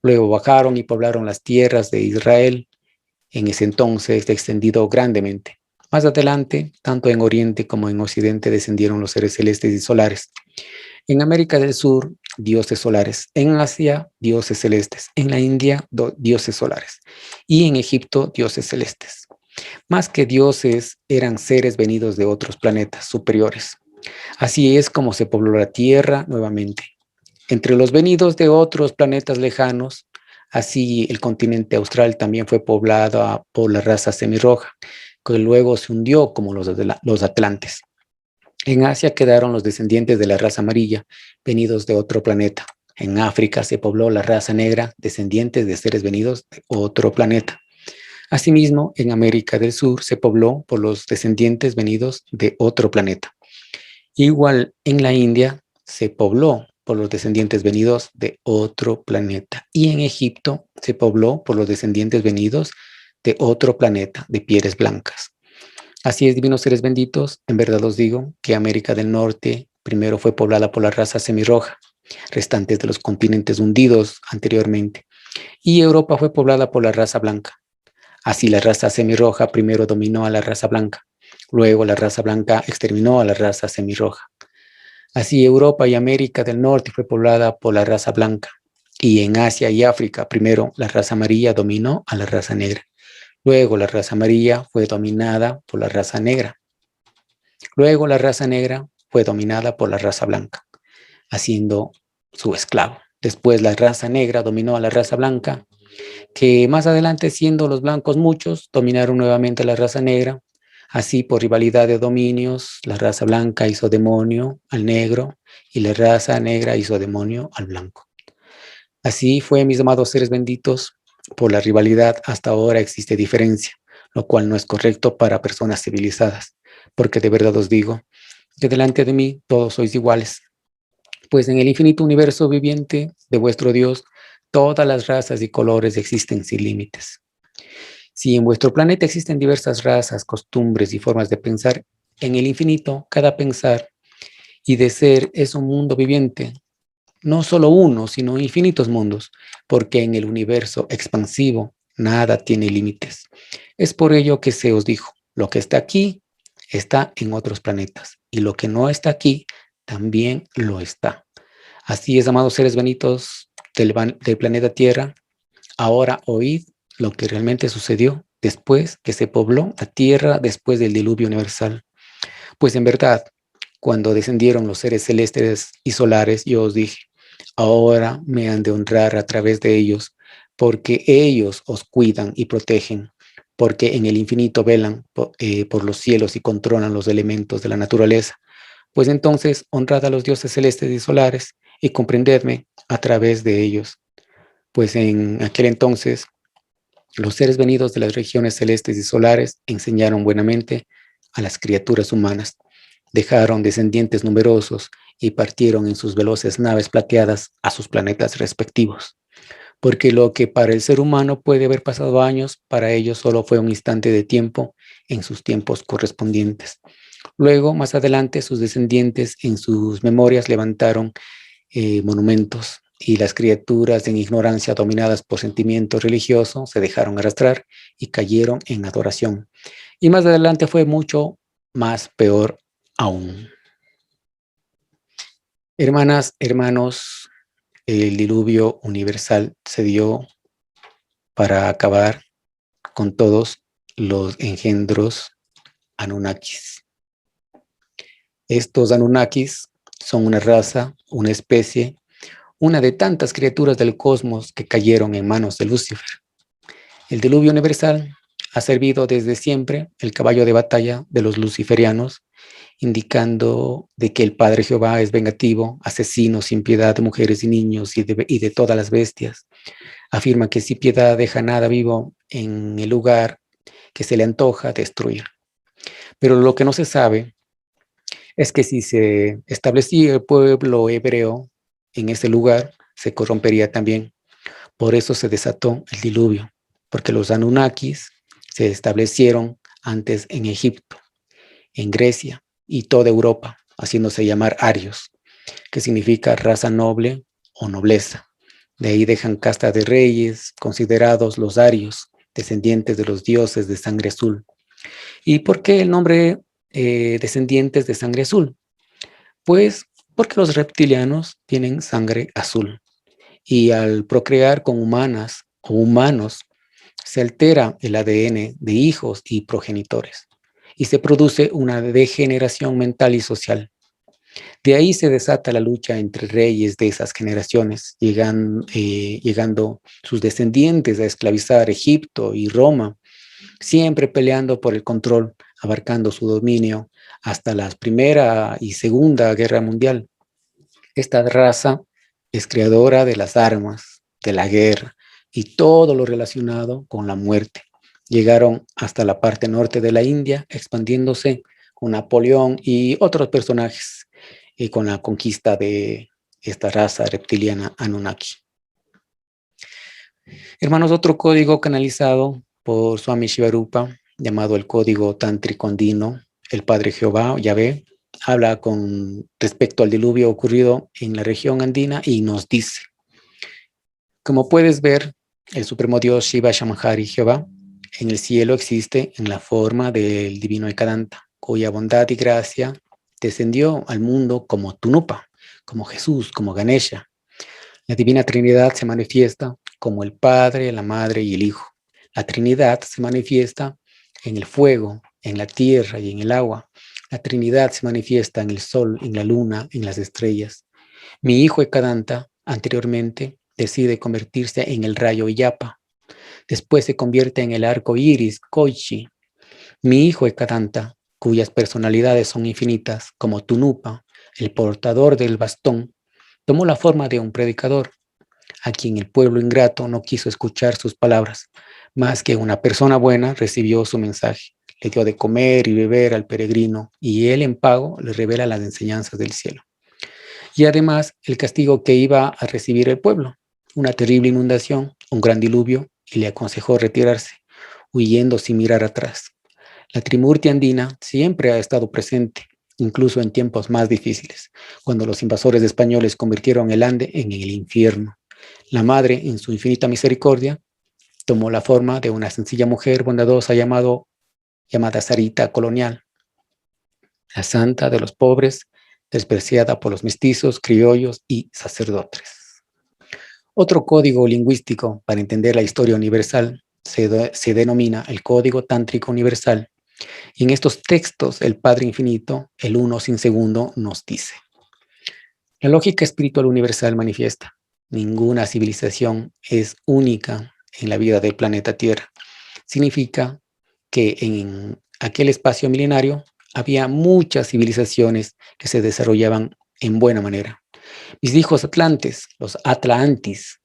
Luego bajaron y poblaron las tierras de Israel, en ese entonces extendido grandemente. Más adelante, tanto en Oriente como en Occidente descendieron los seres celestes y solares. En América del Sur, dioses solares. En Asia, dioses celestes. En la India, dioses solares. Y en Egipto, dioses celestes. Más que dioses, eran seres venidos de otros planetas superiores. Así es como se pobló la Tierra nuevamente. entre los venidos de otros planetas lejanos, así el continente austral también fue poblado por la raza semirroja, que luego se hundió como los atlantes. En Asia quedaron los descendientes de la raza amarilla, venidos de otro planeta. En África se pobló la raza negra, descendientes de seres venidos de otro planeta. Asimismo, en América del Sur se pobló por los descendientes venidos de otro planeta. Igual en la India se pobló por los descendientes venidos de otro planeta. Y en Egipto se pobló por los descendientes venidos de otro planeta, de pieles blancas. Así es, divinos seres benditos, en verdad os digo que América del Norte primero fue poblada por la raza semirroja, restantes de los continentes hundidos anteriormente, y Europa fue poblada por la raza blanca. Así la raza semirroja primero dominó a la raza blanca, luego la raza blanca exterminó a la raza semirroja. Así Europa y América del Norte fue poblada por la raza blanca, y en Asia y África primero la raza amarilla dominó a la raza negra. Luego la raza amarilla fue dominada por la raza negra. Luego la raza negra fue dominada por la raza blanca, haciendo su esclavo. Después la raza negra dominó a la raza blanca, que más adelante, siendo los blancos muchos, dominaron nuevamente a la raza negra. Así, por rivalidad de dominios, la raza blanca hizo demonio al negro y la raza negra hizo demonio al blanco. Así fue, mis amados seres benditos, por la rivalidad hasta ahora existe diferencia, lo cual no es correcto para personas civilizadas, porque de verdad os digo que delante de mí todos sois iguales, pues en el infinito universo viviente de vuestro Dios, todas las razas y colores existen sin límites. Si en vuestro planeta existen diversas razas, costumbres y formas de pensar, en el infinito cada pensar y de ser es un mundo viviente, no solo uno, sino infinitos mundos, porque en el universo expansivo nada tiene límites. Es por ello que se os dijo, lo que está aquí está en otros planetas, y lo que no está aquí también lo está. Así es, amados seres benditos del planeta Tierra, ahora oíd lo que realmente sucedió después que se pobló la Tierra después del diluvio universal. Pues en verdad, cuando descendieron los seres celestes y solares, yo os dije, ahora me han de honrar a través de ellos, porque ellos os cuidan y protegen, porque en el infinito velan por los cielos y controlan los elementos de la naturaleza. Pues entonces honrad a los dioses celestes y solares y comprendedme a través de ellos. Pues en aquel entonces los seres venidos de las regiones celestes y solares enseñaron buenamente a las criaturas humanas, dejaron descendientes numerosos y partieron en sus veloces naves plateadas a sus planetas respectivos. Porque lo que para el ser humano puede haber pasado años, para ellos solo fue un instante de tiempo en sus tiempos correspondientes. Luego, más adelante, sus descendientes en sus memorias levantaron monumentos y las criaturas en ignorancia dominadas por sentimiento religioso se dejaron arrastrar y cayeron en adoración. Y más adelante fue mucho más peor aún. Hermanas, hermanos, el diluvio universal se dio para acabar con todos los engendros Anunnakis. Estos Anunnakis son una raza, una especie, una de tantas criaturas del cosmos que cayeron en manos de Lucifer. El diluvio universal ha servido desde siempre el caballo de batalla de los luciferianos, indicando de que el Padre Jehová es vengativo, asesino sin piedad de mujeres y niños y de todas las bestias. Afirma que sin piedad deja nada vivo en el lugar que se le antoja destruir. Pero lo que no se sabe es que si se establecía el pueblo hebreo en ese lugar, se corrompería también. Por eso se desató el diluvio, porque los Anunnakis se establecieron antes en Egipto, en Grecia y toda Europa, haciéndose llamar arios, que significa raza noble o nobleza. De ahí dejan casta de reyes, considerados los arios, descendientes de los dioses de sangre azul. ¿Y por qué el nombre descendientes de sangre azul? Pues porque los reptilianos tienen sangre azul y al procrear con humanas o humanos se altera el ADN de hijos y progenitores y se produce una degeneración mental y social. De ahí se desata la lucha entre reyes de esas generaciones, llegando sus descendientes a esclavizar Egipto y Roma, siempre peleando por el control, abarcando su dominio hasta la Primera y Segunda Guerra Mundial. Esta raza es creadora de las armas, de la guerra y todo lo relacionado con la muerte. Llegaron hasta la parte norte de la India, expandiéndose con Napoleón y otros personajes, y con la conquista de esta raza reptiliana Anunnaki. Hermanos, otro código canalizado por Swami Shivarupa, llamado el código tántrico andino, el Padre Jehová, Yahvé, habla con respecto al diluvio ocurrido en la región andina y nos dice: como puedes ver, el supremo Dios Shiva Shamhari Jehová en el cielo existe en la forma del divino Ekadanta, cuya bondad y gracia descendió al mundo como Tunupa, como Jesús, como Ganesha. La divina Trinidad se manifiesta como el Padre, la Madre y el Hijo. La Trinidad se manifiesta en el fuego, en la tierra y en el agua. La Trinidad se manifiesta en el sol, en la luna, en las estrellas. Mi hijo Ekadanta, anteriormente, decide convertirse en el rayo Yapa. Después se convierte en el arco iris, Koichi. Mi hijo Ekadanta, cuyas personalidades son infinitas, como Tunupa, el portador del bastón, tomó la forma de un predicador, a quien el pueblo ingrato no quiso escuchar sus palabras, más que una persona buena recibió su mensaje. Le dio de comer y beber al peregrino, y él en pago le revela las enseñanzas del cielo. Y además el castigo que iba a recibir el pueblo, una terrible inundación, un gran diluvio, y le aconsejó retirarse, huyendo sin mirar atrás. La Trimurti andina siempre ha estado presente, incluso en tiempos más difíciles, cuando los invasores españoles convirtieron el Ande en el infierno. La Madre, en su infinita misericordia, tomó la forma de una sencilla mujer bondadosa llamada Sarita Colonial, la santa de los pobres, despreciada por los mestizos, criollos y sacerdotes. Otro código lingüístico para entender la historia universal se denomina el Código Tántrico Universal. Y en estos textos, el Padre Infinito, el Uno sin segundo, nos dice: la lógica espiritual universal manifiesta: ninguna civilización es única en la vida del planeta Tierra. Significa que en aquel espacio milenario había muchas civilizaciones que se desarrollaban en buena manera. Mis hijos atlantes, los Atlantis,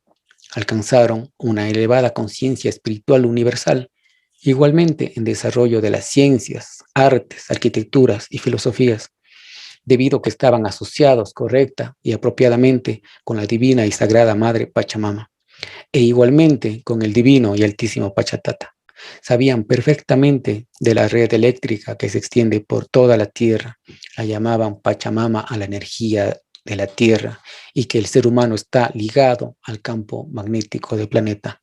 alcanzaron una elevada conciencia espiritual universal, igualmente en desarrollo de las ciencias, artes, arquitecturas y filosofías, debido a que estaban asociados correcta y apropiadamente con la divina y sagrada Madre Pachamama, e igualmente con el divino y altísimo Pachatata. Sabían perfectamente de la red eléctrica que se extiende por toda la Tierra. La llamaban Pachamama a la energía de la Tierra, y que el ser humano está ligado al campo magnético del planeta.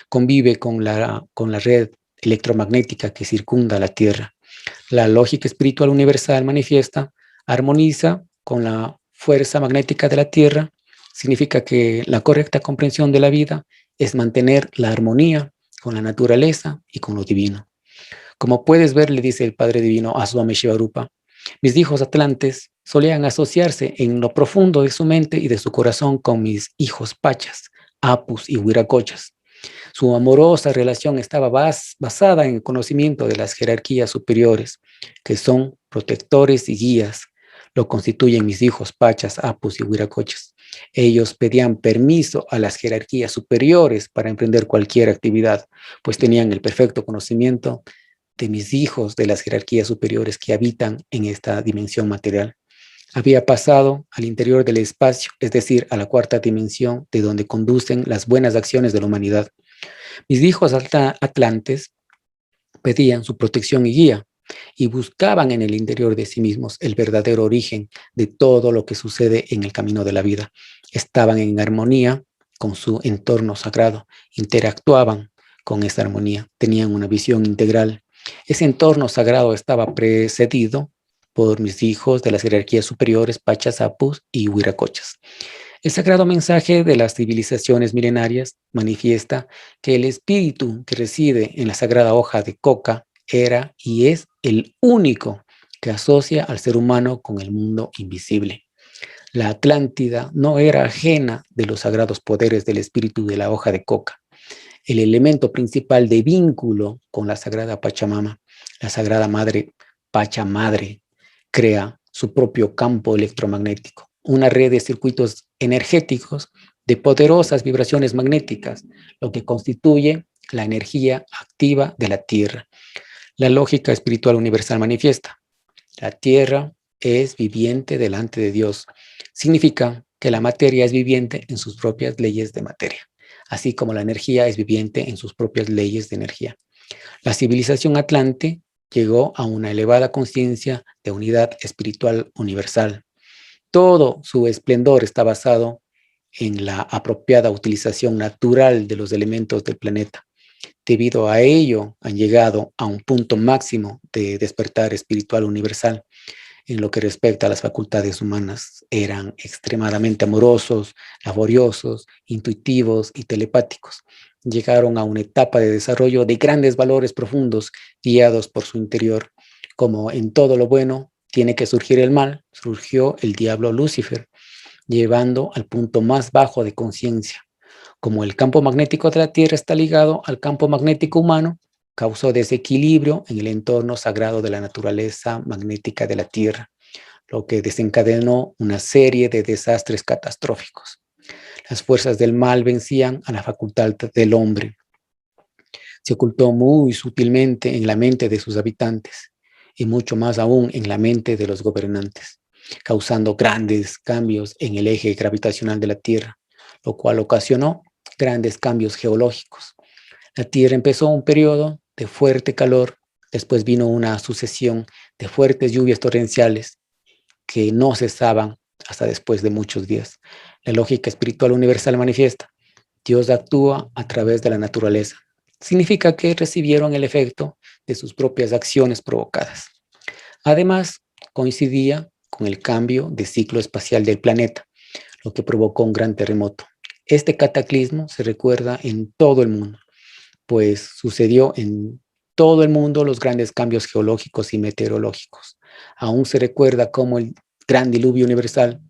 Convive con la red electromagnética que circunda la Tierra. La lógica espiritual universal manifiesta, armoniza con la fuerza magnética de la Tierra. Significa que la correcta comprensión de la vida es mantener la armonía con la naturaleza y con lo divino. Como puedes ver, le dice el Padre Divino a Swami Shivarupa, mis hijos atlantes solían asociarse en lo profundo de su mente y de su corazón con mis hijos pachas, apus y huiracochas. Su amorosa relación estaba basada en el conocimiento de las jerarquías superiores, que son protectores y guías. Lo constituyen mis hijos pachas, apus y huiracochas. Ellos pedían permiso a las jerarquías superiores para emprender cualquier actividad, pues tenían el perfecto conocimiento de mis hijos de las jerarquías superiores que habitan en esta dimensión material. Había pasado al interior del espacio, es decir, a la cuarta dimensión, de donde conducen las buenas acciones de la humanidad. Mis hijos atlantes pedían su protección y guía, y buscaban en el interior de sí mismos el verdadero origen de todo lo que sucede en el camino de la vida. Estaban en armonía con su entorno sagrado, interactuaban con esa armonía, tenían una visión integral. Ese entorno sagrado estaba precedido por mis hijos de las jerarquías superiores, pachas, apus y huiracochas. El sagrado mensaje de las civilizaciones milenarias manifiesta que el espíritu que reside en la sagrada hoja de coca era y es el único que asocia al ser humano con el mundo invisible. La Atlántida no era ajena de los sagrados poderes del espíritu de la hoja de coca, el elemento principal de vínculo con la sagrada Pachamama. La sagrada madre Pachamadre crea su propio campo electromagnético, una red de circuitos energéticos de poderosas vibraciones magnéticas, lo que constituye la energía activa de la Tierra. La lógica espiritual universal manifiesta: la Tierra es viviente delante de Dios. Significa que la materia es viviente en sus propias leyes de materia, así como la energía es viviente en sus propias leyes de energía. La civilización atlante llegó a una elevada conciencia de unidad espiritual universal. Todo su esplendor está basado en la apropiada utilización natural de los elementos del planeta. Debido a ello, han llegado a un punto máximo de despertar espiritual universal. En lo que respecta a las facultades humanas, eran extremadamente amorosos, laboriosos, intuitivos y telepáticos. Llegaron a una etapa de desarrollo de grandes valores profundos, guiados por su interior. Como en todo lo bueno tiene que surgir el mal, surgió el diablo Lucifer, llevando al punto más bajo de conciencia. Como el campo magnético de la Tierra está ligado al campo magnético humano, causó desequilibrio en el entorno sagrado de la naturaleza magnética de la Tierra, lo que desencadenó una serie de desastres catastróficos. Las fuerzas del mal vencían a la facultad del hombre. Se ocultó muy sutilmente en la mente de sus habitantes y mucho más aún en la mente de los gobernantes, causando grandes cambios en el eje gravitacional de la Tierra, lo cual ocasionó grandes cambios geológicos. La Tierra empezó un periodo de fuerte calor, después vino una sucesión de fuertes lluvias torrenciales que no cesaban hasta después de muchos días. La lógica espiritual universal manifiesta: Dios actúa a través de la naturaleza. Significa que recibieron el efecto de sus propias acciones provocadas. Además, coincidía con el cambio de ciclo espacial del planeta, lo que provocó un gran terremoto. Este cataclismo se recuerda en todo el mundo, pues sucedió en todo el mundo los grandes cambios geológicos y meteorológicos. Aún se recuerda cómo el gran diluvio universal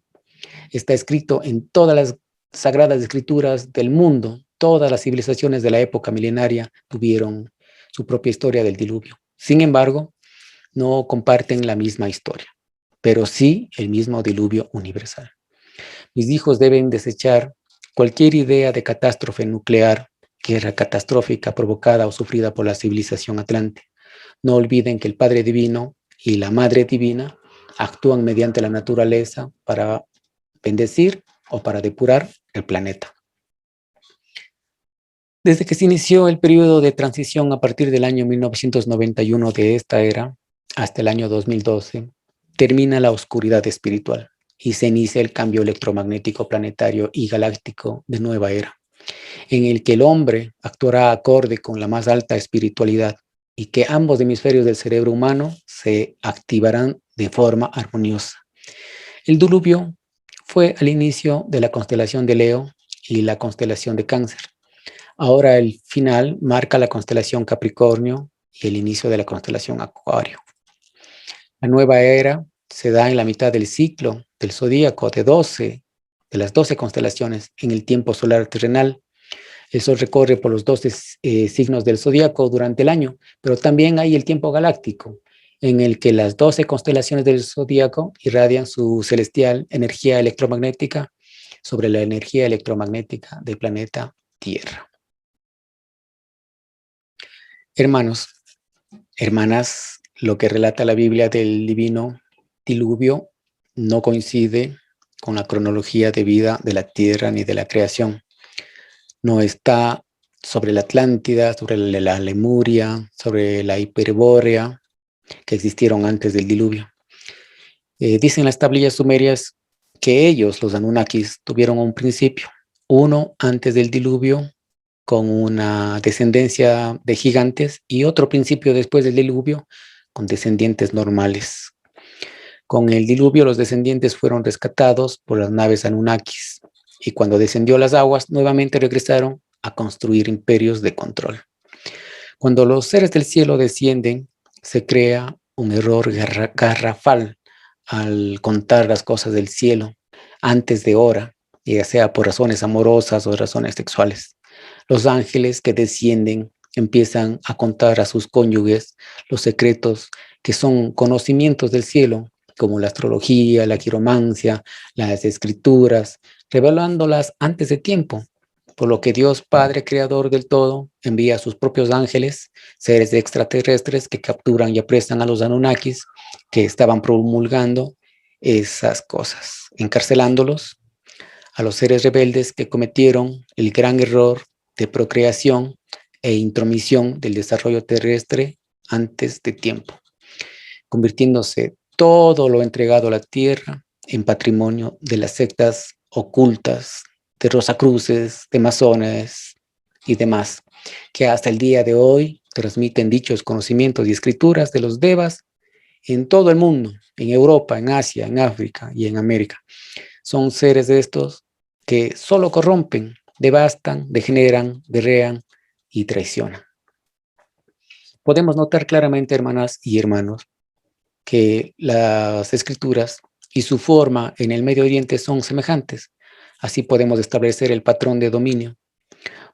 está escrito en todas las sagradas escrituras del mundo. Todas las civilizaciones de la época milenaria tuvieron su propia historia del diluvio. Sin embargo, no comparten la misma historia, pero sí el mismo diluvio universal. Mis hijos deben desechar cualquier idea de catástrofe nuclear, guerra catastrófica provocada o sufrida por la civilización atlante. No olviden que el Padre Divino y la Madre Divina actúan mediante la naturaleza para bendecir o para depurar el planeta. Desde que se inició el periodo de transición a partir del año 1991 de esta era hasta el año 2012, termina la oscuridad espiritual y se inicia el cambio electromagnético planetario y galáctico de nueva era, en el que el hombre actuará acorde con la más alta espiritualidad y que ambos hemisferios del cerebro humano se activarán de forma armoniosa. El diluvio fue al inicio de la constelación de Leo y la constelación de Cáncer. Ahora el final marca la constelación Capricornio y el inicio de la constelación Acuario. La nueva era se da en la mitad del ciclo del zodíaco de las 12 constelaciones en el tiempo solar terrenal. El Sol recorre por los 12 signos del zodíaco durante el año, pero también hay el tiempo galáctico, en el que las 12 constelaciones del zodíaco irradian su celestial energía electromagnética sobre la energía electromagnética del planeta Tierra. Hermanos, hermanas, lo que relata la Biblia del divino diluvio no coincide con la cronología de vida de la Tierra ni de la creación. No está sobre la Atlántida, sobre la Lemuria, sobre la Hiperbórea, que existieron antes del diluvio. Dicen las tablillas sumerias que ellos, los Anunnakis, tuvieron un principio, uno antes del diluvio, con una descendencia de gigantes, y otro principio después del diluvio, con descendientes normales. Con el diluvio, los descendientes fueron rescatados por las naves Anunnakis, y cuando descendió las aguas, nuevamente regresaron a construir imperios de control. Cuando los seres del cielo descienden, se crea un error garrafal al contar las cosas del cielo antes de hora, ya sea por razones amorosas o razones sexuales. Los ángeles que descienden empiezan a contar a sus cónyuges los secretos que son conocimientos del cielo, como la astrología, la quiromancia, las escrituras, revelándolas antes de tiempo, por lo que Dios Padre Creador del todo envía a sus propios ángeles, seres extraterrestres que capturan y apresan a los Anunnakis que estaban promulgando esas cosas, encarcelándolos a los seres rebeldes que cometieron el gran error de procreación e intromisión del desarrollo terrestre antes de tiempo, convirtiéndose todo lo entregado a la tierra en patrimonio de las sectas ocultas, de Rosacruces, de masones y demás, que hasta el día de hoy transmiten dichos conocimientos y escrituras de los devas en todo el mundo, en Europa, en Asia, en África y en América. Son seres de estos que solo corrompen, devastan, degeneran, derrean y traicionan. Podemos notar claramente, hermanas y hermanos, que las escrituras y su forma en el Medio Oriente son semejantes. Así podemos establecer el patrón de dominio,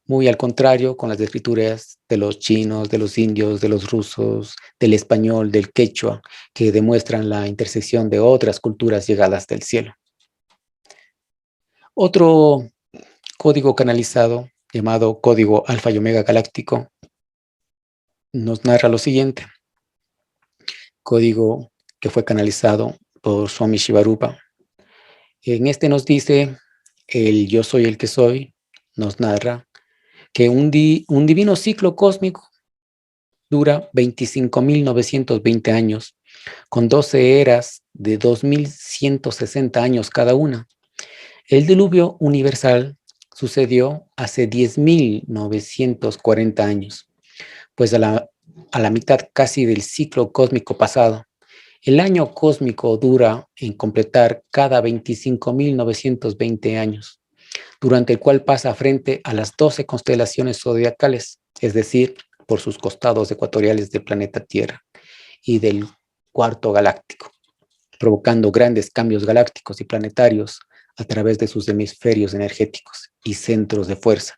muy al contrario con las escrituras de los chinos, de los indios, de los rusos, del español, del quechua, que demuestran la intersección de otras culturas llegadas del cielo. Otro código canalizado, llamado código alfa y omega galáctico, nos narra lo siguiente. Código que fue canalizado por Swami Shivarupa. En este nos dice, el yo soy el que soy, nos narra que un divino ciclo cósmico dura 25.920 años, con 12 eras de 2.160 años cada una. El diluvio universal sucedió hace 10.940 años, pues a la mitad casi del ciclo cósmico pasado. El año cósmico dura en completar cada 25.920 años, durante el cual pasa frente a las 12 constelaciones zodiacales, es decir, por sus costados ecuatoriales del planeta Tierra y del cuarto galáctico, provocando grandes cambios galácticos y planetarios a través de sus hemisferios energéticos y centros de fuerza,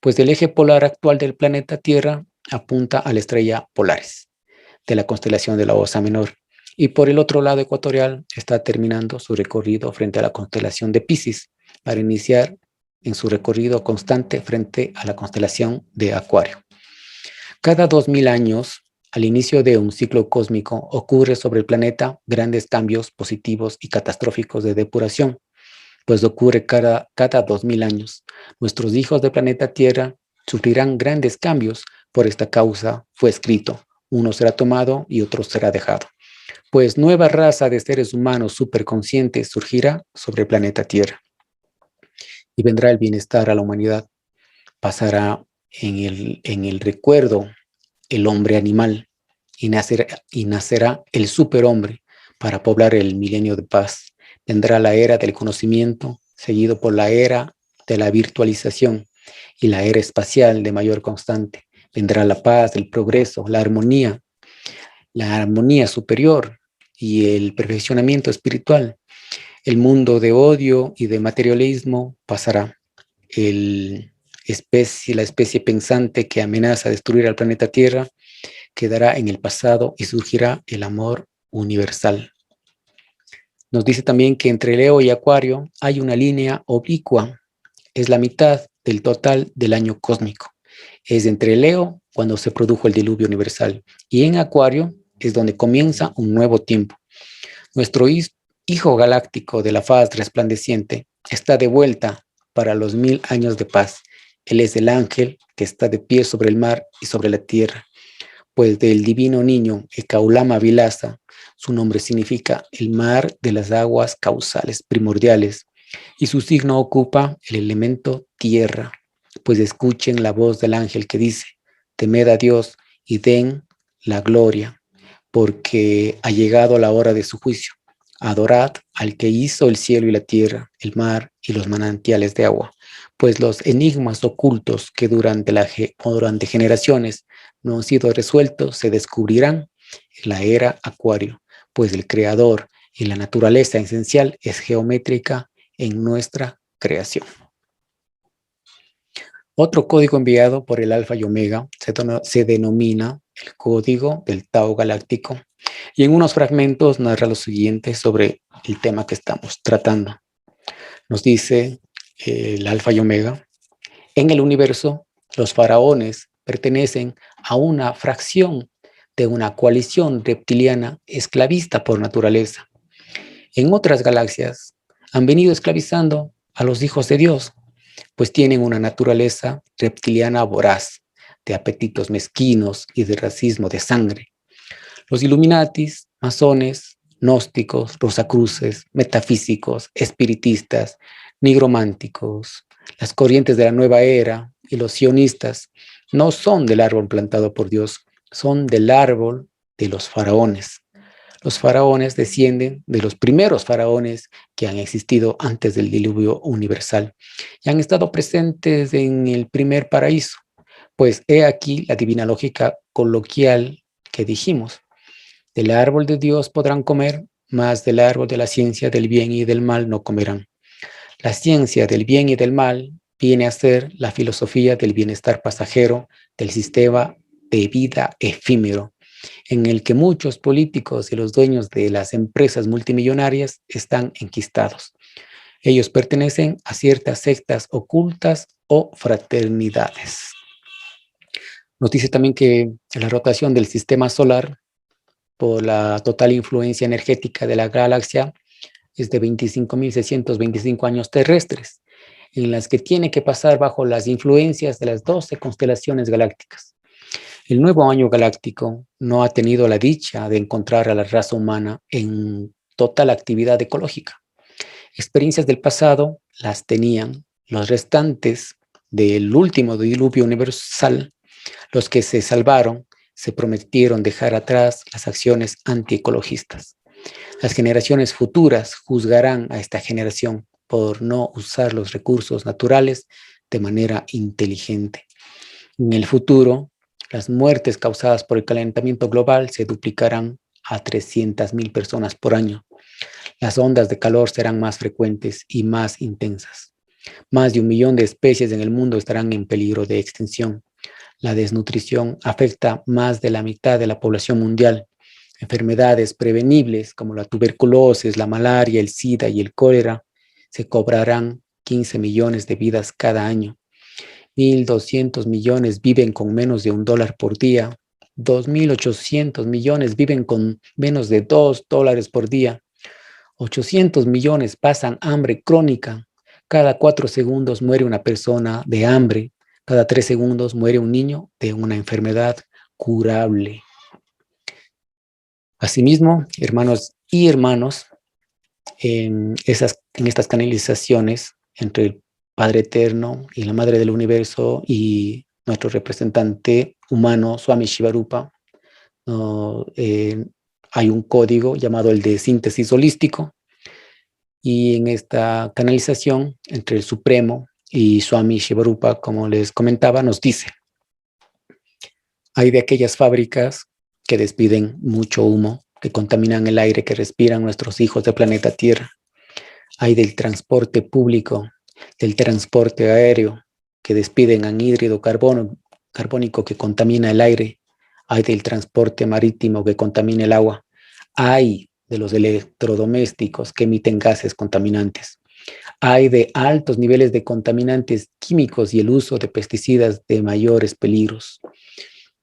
pues el eje polar actual del planeta Tierra apunta a la estrella Polaris, de la constelación de la Osa Menor, y por el otro lado ecuatorial está terminando su recorrido frente a la constelación de Piscis, para iniciar en su recorrido constante frente a la constelación de Acuario. Cada 2000 años, al inicio de un ciclo cósmico, ocurre sobre el planeta grandes cambios positivos y catastróficos de depuración, pues ocurre cada 2000 años. Nuestros hijos del planeta Tierra sufrirán grandes cambios. Por esta causa fue escrito, uno será tomado y otro será dejado. Pues nueva raza de seres humanos superconscientes surgirá sobre el planeta Tierra. Y vendrá el bienestar a la humanidad. Pasará en el recuerdo el hombre animal y nacerá el superhombre para poblar el milenio de paz. Vendrá la era del conocimiento, seguido por la era de la virtualización y la era espacial de mayor constante. Vendrá la paz, el progreso, la armonía superior y el perfeccionamiento espiritual. El mundo de odio y de materialismo pasará. La especie pensante que amenaza destruir al planeta Tierra quedará en el pasado y surgirá el amor universal. Nos dice también que entre Leo y Acuario hay una línea oblicua, es la mitad del total del año cósmico. Es entre Leo cuando se produjo el diluvio universal y en Acuario es donde comienza un nuevo tiempo. Nuestro hijo galáctico de la faz resplandeciente está de vuelta para los 1000 años de paz. Él es el ángel que está de pie sobre el mar y sobre la tierra, pues del divino niño Ekaulama Vilasa, su nombre significa el mar de las aguas causales primordiales, y su signo ocupa el elemento tierra. Pues escuchen la voz del ángel que dice, temed a Dios y den la gloria, porque ha llegado la hora de su juicio. Adorad al que hizo el cielo y la tierra, el mar y los manantiales de agua, pues los enigmas ocultos que durante generaciones no han sido resueltos se descubrirán en la era Acuario, pues el creador y la naturaleza esencial es geométrica en nuestra creación. Otro código enviado por el Alfa y Omega se denomina el código del Tao Galáctico, y en unos fragmentos narra lo siguiente sobre el tema que estamos tratando. Nos dice el Alfa y Omega: en el universo, los faraones pertenecen a una fracción de una coalición reptiliana esclavista por naturaleza. En otras galaxias han venido esclavizando a los hijos de Dios, pues tienen una naturaleza reptiliana voraz, de apetitos mezquinos y de racismo de sangre. Los Illuminatis, masones, gnósticos, rosacruces, metafísicos, espiritistas, nigrománticos, las corrientes de la nueva era y los sionistas no son del árbol plantado por Dios, son del árbol de los faraones. Los faraones descienden de los primeros faraones que han existido antes del diluvio universal y han estado presentes en el primer paraíso. Pues he aquí la divina lógica coloquial que dijimos: del árbol de Dios podrán comer, mas del árbol de la ciencia del bien y del mal no comerán. La ciencia del bien y del mal viene a ser la filosofía del bienestar pasajero del sistema de vida efímero, en el que muchos políticos y los dueños de las empresas multimillonarias están enquistados. Ellos pertenecen a ciertas sectas ocultas o fraternidades. Nos dice también que la rotación del sistema solar por la total influencia energética de la galaxia es de 25.625 años terrestres, en las que tiene que pasar bajo las influencias de las 12 constelaciones galácticas. El nuevo año galáctico no ha tenido la dicha de encontrar a la raza humana en total actividad ecológica. Experiencias del pasado las tenían los restantes del último diluvio universal. Los que se salvaron se prometieron dejar atrás las acciones antiecologistas. Las generaciones futuras juzgarán a esta generación por no usar los recursos naturales de manera inteligente. En el futuro, las muertes causadas por el calentamiento global se duplicarán a 300.000 personas por año. Las ondas de calor serán más frecuentes y más intensas. Más de 1 millón de especies en el mundo estarán en peligro de extinción. La desnutrición afecta más de la mitad de la población mundial. Enfermedades prevenibles como la tuberculosis, la malaria, el SIDA y el cólera se cobrarán 15 millones de vidas cada año. 1.200 millones viven con menos de $1 por día. 2.800 millones viven con menos de $2 por día. 800 millones pasan hambre crónica. Cada 4 segundos muere una persona de hambre. Cada 3 segundos muere un niño de una enfermedad curable. Asimismo, hermanos y hermanos, en estas canalizaciones entre el Padre Eterno y la Madre del Universo y nuestro representante humano, Swami Shivarupa, hay un código llamado el de síntesis holístico, y en esta canalización entre el Supremo y Swami Shivarupa, como les comentaba, nos dice: hay de aquellas fábricas que despiden mucho humo, que contaminan el aire que respiran nuestros hijos del planeta Tierra. Hay del transporte público, del transporte aéreo, que despiden anhídrido carbónico que contamina el aire. Hay del transporte marítimo que contamina el agua. Hay de los electrodomésticos que emiten gases contaminantes. Hay de altos niveles de contaminantes químicos y el uso de pesticidas de mayores peligros.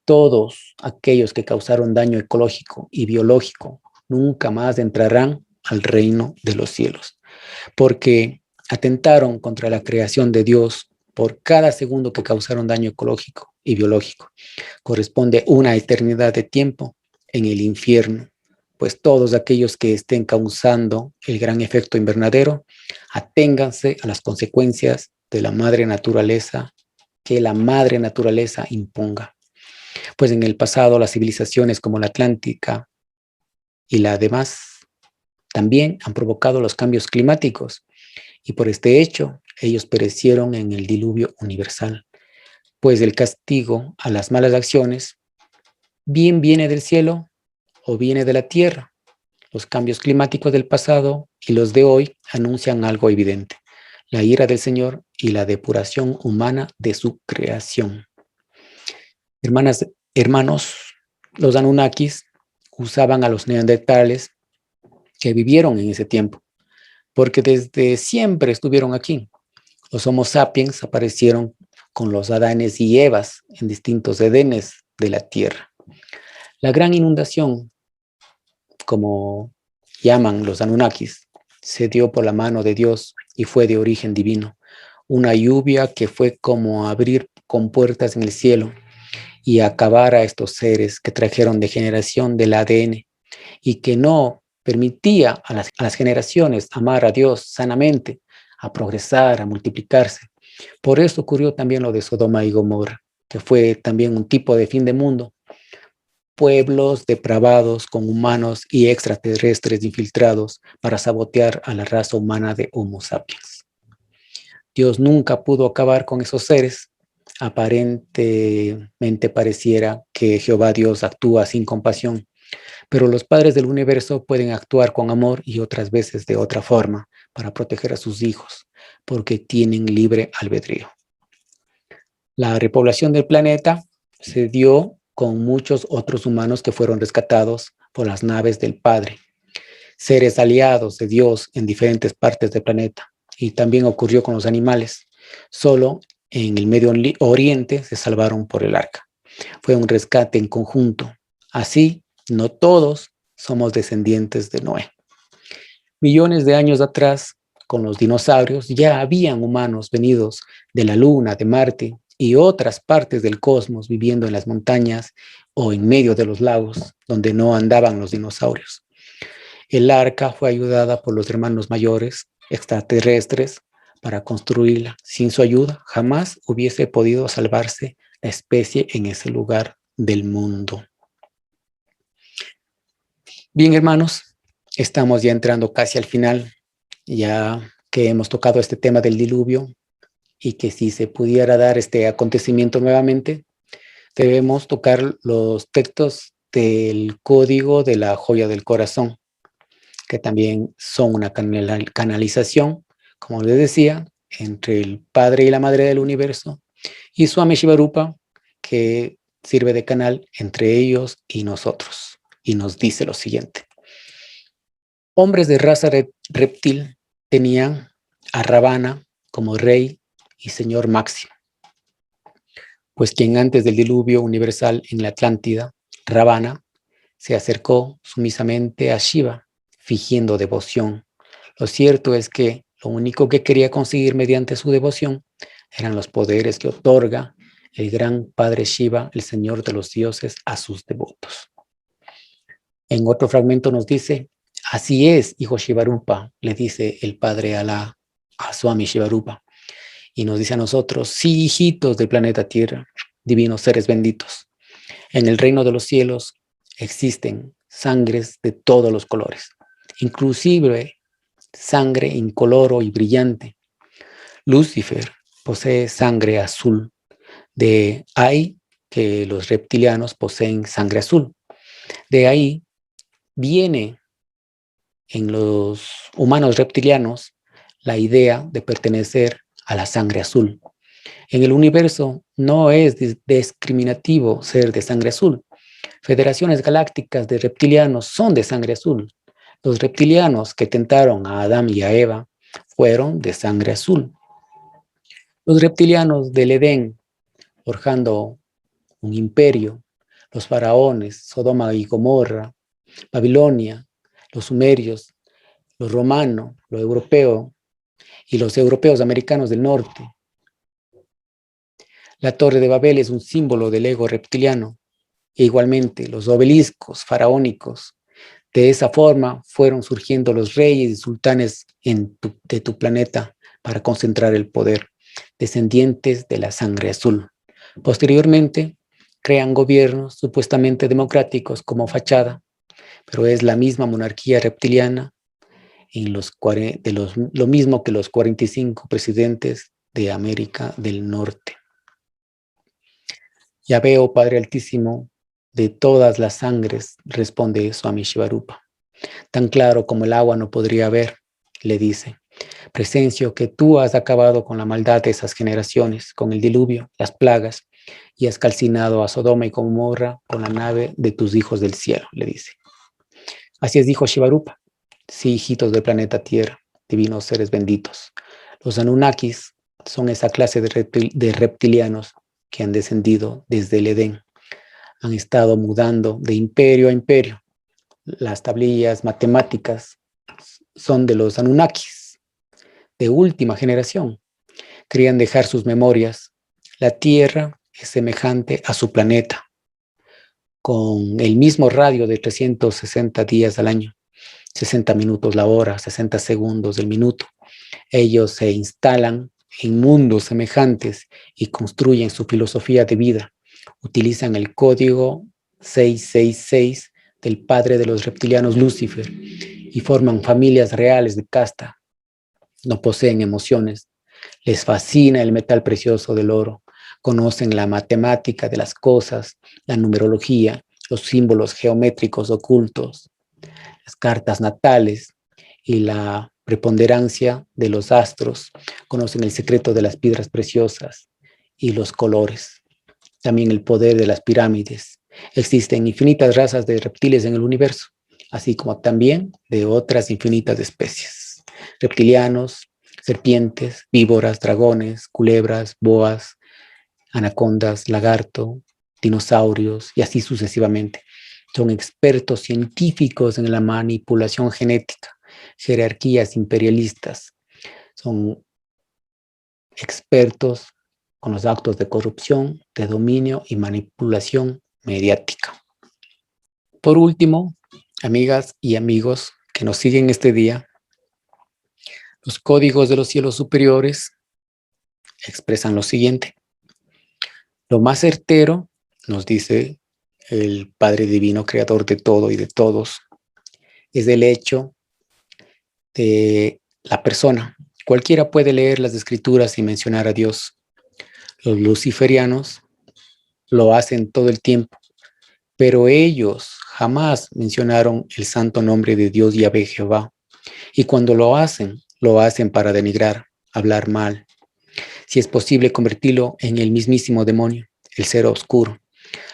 Todos aquellos que causaron daño ecológico y biológico nunca más entrarán al reino de los cielos, porque atentaron contra la creación de Dios. Por cada segundo que causaron daño ecológico y biológico corresponde una eternidad de tiempo en el infierno. Pues todos aquellos que estén causando el gran efecto invernadero, aténganse a las consecuencias de la madre naturaleza, que la madre naturaleza imponga. Pues en el pasado las civilizaciones como la Atlántica y la demás también han provocado los cambios climáticos, y por este hecho ellos perecieron en el diluvio universal. Pues el castigo a las malas acciones bien viene del cielo o viene de la Tierra. Los cambios climáticos del pasado y los de hoy anuncian algo evidente: la ira del Señor y la depuración humana de su creación. Hermanas, hermanos, los Anunnakis usaban a los neandertales que vivieron en ese tiempo, porque desde siempre estuvieron aquí. Los Homo sapiens aparecieron con los Adanes y Evas en distintos edenes de la tierra. La gran inundación, como llaman los Anunnakis, se dio por la mano de Dios y fue de origen divino. Una lluvia que fue como abrir compuertas en el cielo y acabar a estos seres que trajeron degeneración del ADN y que no permitía a las generaciones amar a Dios sanamente, a progresar, a multiplicarse. Por eso ocurrió también lo de Sodoma y Gomorra, que fue también un tipo de fin de mundo. Pueblos depravados con humanos y extraterrestres infiltrados para sabotear a la raza humana de Homo sapiens. Dios nunca pudo acabar con esos seres. Aparentemente pareciera que Jehová Dios actúa sin compasión, pero los padres del universo pueden actuar con amor y otras veces de otra forma para proteger a sus hijos, porque tienen libre albedrío. La repoblación del planeta se dio con muchos otros humanos que fueron rescatados por las naves del Padre, seres aliados de Dios en diferentes partes del planeta. Y también ocurrió con los animales. Solo en el Medio Oriente se salvaron por el arca. Fue un rescate en conjunto. Así, no todos somos descendientes de Noé. Millones de años atrás, con los dinosaurios, ya habían humanos venidos de la Luna, de Marte y otras partes del cosmos viviendo en las montañas o en medio de los lagos donde no andaban los dinosaurios. El arca fue ayudada por los hermanos mayores extraterrestres para construirla. Sin su ayuda, jamás hubiese podido salvarse la especie en ese lugar del mundo. Bien, hermanos, estamos ya entrando casi al final, ya que hemos tocado este tema del diluvio y que si se pudiera dar este acontecimiento nuevamente, debemos tocar los textos del código de la joya del corazón, que también son una canalización, como les decía, entre el Padre y la Madre del Universo, y Swami Shivarupa, que sirve de canal entre ellos y nosotros, y nos dice lo siguiente. Hombres de raza reptil tenían a Ravana como rey y señor máximo, pues quien antes del diluvio universal en la Atlántida, Ravana, se acercó sumisamente a Shiva, fingiendo devoción. Lo cierto es que lo único que quería conseguir mediante su devoción eran los poderes que otorga el gran Padre Shiva, el Señor de los dioses, a sus devotos. En otro fragmento nos dice, así es, hijo Shivarupa, le dice el Padre Alá a Swami Shivarupa. Y nos dice a nosotros, sí, hijitos del planeta Tierra, divinos seres benditos. En el reino de los cielos existen sangres de todos los colores, inclusive sangre incoloro y brillante. Lucifer posee sangre azul. De ahí que los reptilianos poseen sangre azul. De ahí viene en los humanos reptilianos la idea de pertenecer a la sangre azul. En el universo no es discriminativo ser de sangre azul. Federaciones galácticas de reptilianos son de sangre azul. Los reptilianos que tentaron a Adán y a Eva fueron de sangre azul. Los reptilianos del Edén, forjando un imperio, los faraones, Sodoma y Gomorra, Babilonia, los sumerios, los romanos, los europeos y los europeos americanos del norte. La Torre de Babel es un símbolo del ego reptiliano. E igualmente, los obeliscos faraónicos. De esa forma fueron surgiendo los reyes y sultanes de tu planeta para concentrar el poder, descendientes de la sangre azul. Posteriormente, crean gobiernos supuestamente democráticos como fachada, pero es la misma monarquía reptiliana lo mismo que los 45 presidentes de América del Norte. Ya veo, Padre Altísimo, de todas las sangres, responde Swami Shivarupa. Tan claro como el agua no podría haber, le dice. Presencio que tú has acabado con la maldad de esas generaciones, con el diluvio, las plagas, y has calcinado a Sodoma y Gomorra con la nave de tus hijos del cielo, le dice. Así es, dijo Shivarupa. Sí, hijitos del planeta Tierra, divinos seres benditos. Los Anunnakis son esa clase de reptilianos que han descendido desde el Edén. Han estado mudando de imperio a imperio. Las tablillas matemáticas son de los Anunnakis, de última generación. Querían dejar sus memorias. La Tierra es semejante a su planeta, con el mismo radio de 360 días al año, 60 minutos la hora, 60 segundos del minuto. Ellos se instalan en mundos semejantes y construyen su filosofía de vida. Utilizan el código 666 del padre de los reptilianos, Lucifer, y forman familias reales de casta. No poseen emociones. Les fascina el metal precioso del oro. Conocen la matemática de las cosas, la numerología, los símbolos geométricos ocultos, las cartas natales y la preponderancia de los astros. Conocen el secreto de las piedras preciosas y los colores. También el poder de las pirámides. Existen infinitas razas de reptiles en el universo, así como también de otras infinitas especies. Reptilianos, serpientes, víboras, dragones, culebras, boas, anacondas, lagarto, dinosaurios y así sucesivamente. Son expertos científicos en la manipulación genética, jerarquías imperialistas. Son expertos con los actos de corrupción, de dominio y manipulación mediática. Por último, amigas y amigos que nos siguen este día, los códigos de los cielos superiores expresan lo siguiente. Lo más certero, nos dice el Padre Divino, creador de todo y de todos, es el hecho de la persona. Cualquiera puede leer las escrituras y mencionar a Dios. Los luciferianos lo hacen todo el tiempo, pero ellos jamás mencionaron el santo nombre de Dios Yahvé Jehová. Y cuando lo hacen para denigrar, hablar mal. Si es posible convertirlo en el mismísimo demonio, el ser oscuro.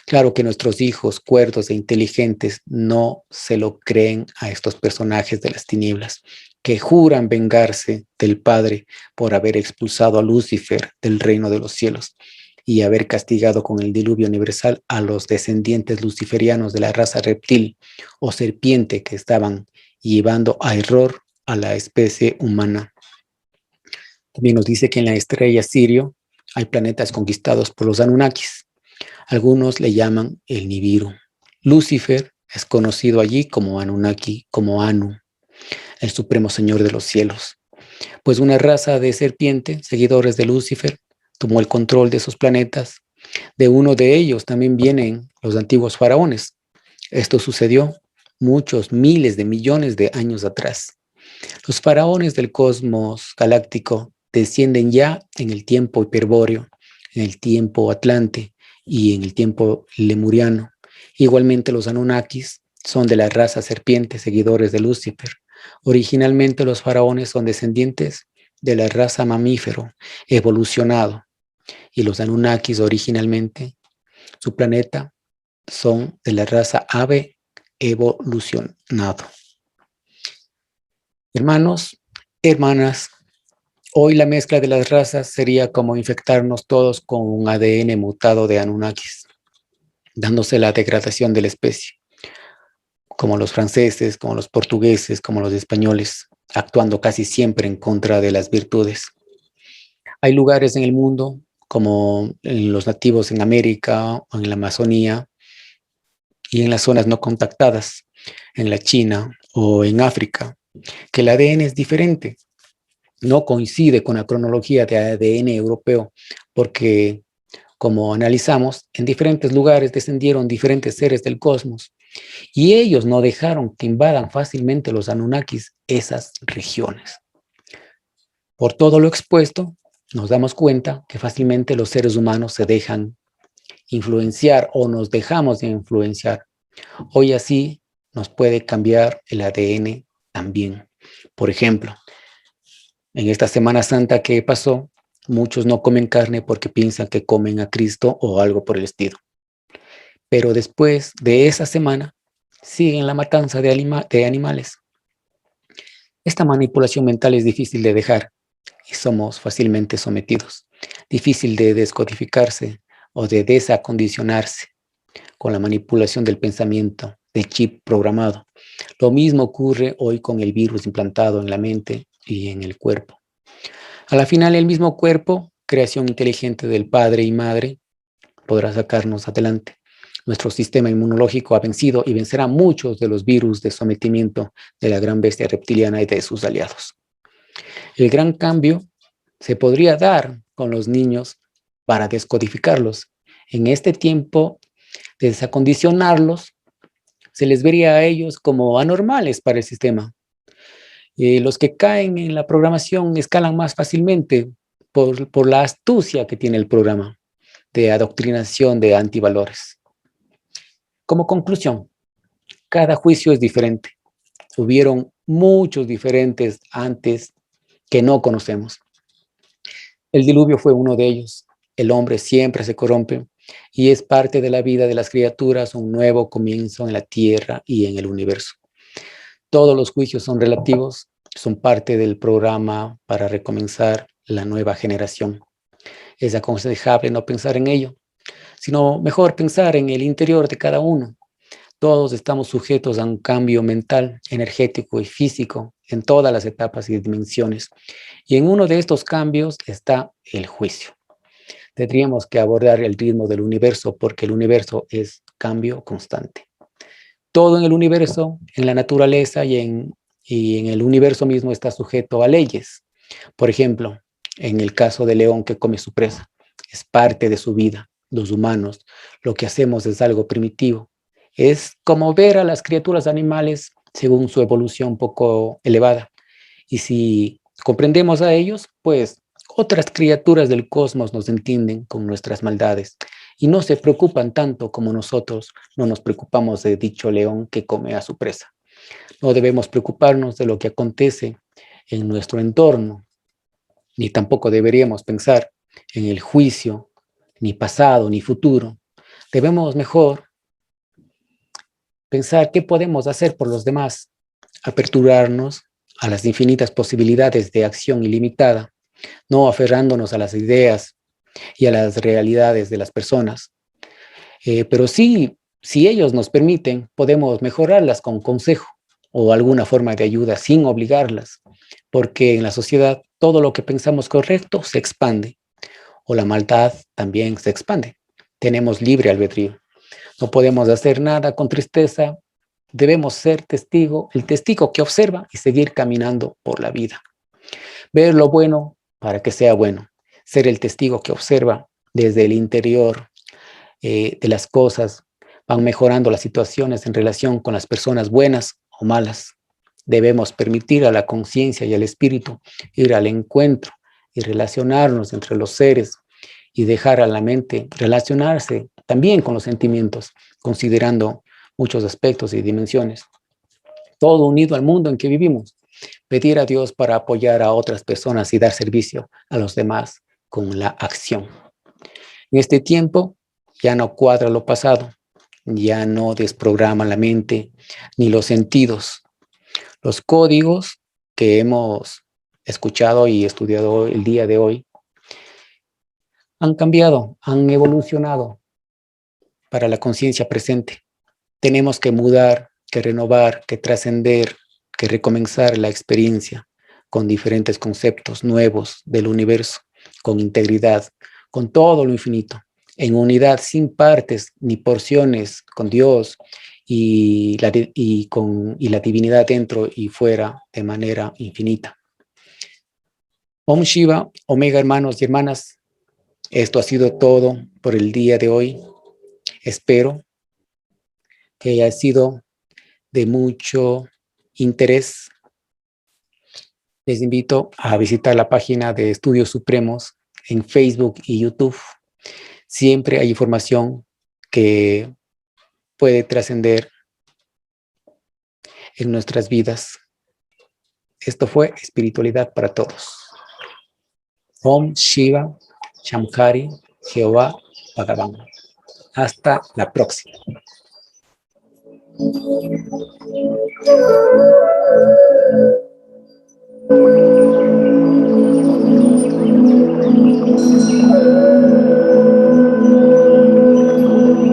Claro que nuestros hijos cuerdos e inteligentes no se lo creen a estos personajes de las tinieblas, que juran vengarse del Padre por haber expulsado a Lucifer del reino de los cielos y haber castigado con el diluvio universal a los descendientes luciferianos de la raza reptil o serpiente que estaban llevando a error a la especie humana. También nos dice que en la estrella Sirio hay planetas conquistados por los Anunnakis. Algunos le llaman el Nibiru. Lucifer es conocido allí como Anunnaki, como Anu, el supremo señor de los cielos. Pues una raza de serpiente, seguidores de Lucifer, tomó el control de esos planetas. De uno de ellos también vienen los antiguos faraones. Esto sucedió muchos miles de millones de años atrás. Los faraones del cosmos galáctico descienden ya en el tiempo hiperbóreo, en el tiempo atlante y en el tiempo lemuriano. Igualmente los Anunnakis son de la raza serpiente, seguidores de Lucifer. Originalmente los faraones son descendientes de la raza mamífero, evolucionado. Y los Anunnakis originalmente, su planeta, son de la raza ave evolucionado. Hermanos, hermanas, hoy la mezcla de las razas sería como infectarnos todos con un ADN mutado de Anunnakis, dándose la degradación de la especie, como los franceses, como los portugueses, como los españoles, actuando casi siempre en contra de las virtudes. Hay lugares en el mundo, como en los nativos en América o en la Amazonía, y en las zonas no contactadas, en la China o en África, que el ADN es diferente. No coincide con la cronología de ADN europeo, porque, como analizamos, en diferentes lugares descendieron diferentes seres del cosmos, y ellos no dejaron que invadan fácilmente los Anunnakis esas regiones. Por todo lo expuesto, nos damos cuenta que fácilmente los seres humanos se dejan influenciar o nos dejamos de influenciar. Hoy así nos puede cambiar el ADN también. Por ejemplo, en esta Semana Santa que pasó, muchos no comen carne porque piensan que comen a Cristo o algo por el estilo. Pero después de esa semana, siguen la matanza de animales. Esta manipulación mental es difícil de dejar y somos fácilmente sometidos. Difícil de descodificarse o de desacondicionarse con la manipulación del pensamiento, del chip programado. Lo mismo ocurre hoy con el virus implantado en la mente y en el cuerpo. A la final, el mismo cuerpo, creación inteligente del padre y madre, podrá sacarnos adelante. Nuestro sistema inmunológico ha vencido y vencerá muchos de los virus de sometimiento de la gran bestia reptiliana y de sus aliados. El gran cambio se podría dar con los niños para descodificarlos. En este tiempo de desacondicionarlos, se les vería a ellos como anormales para el sistema. Los que caen en la programación escalan más fácilmente por la astucia que tiene el programa de adoctrinación de antivalores. Como conclusión, cada juicio es diferente. Hubieron muchos diferentes antes que no conocemos. El diluvio fue uno de ellos. El hombre siempre se corrompe y es parte de la vida de las criaturas un nuevo comienzo en la tierra y en el universo. Todos los juicios son relativos, son parte del programa para recomenzar la nueva generación. Es aconsejable no pensar en ello, sino mejor pensar en el interior de cada uno. Todos estamos sujetos a un cambio mental, energético y físico en todas las etapas y dimensiones. Y en uno de estos cambios está el juicio. Tendríamos que abordar el ritmo del universo porque el universo es cambio constante. Todo en el universo, en la naturaleza y en el universo mismo está sujeto a leyes. Por ejemplo, en el caso del león que come su presa, es parte de su vida. Los humanos, lo que hacemos es algo primitivo. Es como ver a las criaturas animales según su evolución poco elevada. Y si comprendemos a ellos, pues otras criaturas del cosmos nos entienden con nuestras maldades y no se preocupan tanto como nosotros no nos preocupamos de dicho león que come a su presa. No debemos preocuparnos de lo que acontece en nuestro entorno, ni tampoco deberíamos pensar en el juicio, ni pasado, ni futuro. Debemos mejor pensar qué podemos hacer por los demás, aperturarnos a las infinitas posibilidades de acción ilimitada, no aferrándonos a las ideas y a las realidades de las personas. Pero sí, si ellos nos permiten, podemos mejorarlas con consejo o alguna forma de ayuda sin obligarlas, porque en la sociedad todo lo que pensamos correcto se expande, o la maldad también se expande. Tenemos libre albedrío. No podemos hacer nada con tristeza. Debemos ser el testigo que observa y seguir caminando por la vida. Ver lo bueno para que sea bueno. Ser el testigo que observa desde el interior de las cosas. Van mejorando las situaciones en relación con las personas buenas o malas. Debemos permitir a la conciencia y al espíritu ir al encuentro y relacionarnos entre los seres y dejar a la mente relacionarse también con los sentimientos, considerando muchos aspectos y dimensiones. Todo unido al mundo en que vivimos. Pedir a Dios para apoyar a otras personas y dar servicio a los demás con la acción. En este tiempo ya no cuadra lo pasado, ya no desprograma la mente ni los sentidos. Los códigos que hemos escuchado y estudiado el día de hoy han cambiado, han evolucionado para la conciencia presente. Tenemos que mudar, que renovar, que trascender, que recomenzar la experiencia con diferentes conceptos nuevos del universo, con integridad, con todo lo infinito, en unidad sin partes ni porciones con Dios y la divinidad dentro y fuera de manera infinita. Om Shiva, Omega hermanos y hermanas, esto ha sido todo por el día de hoy. Espero que haya sido de mucho interés. Les invito a visitar la página de Estudios Supremos en Facebook y YouTube. Siempre hay información que puede trascender en nuestras vidas. Esto fue Espiritualidad para Todos. Om Shiva Shamkari Jehová Bhagavan. Hasta la próxima.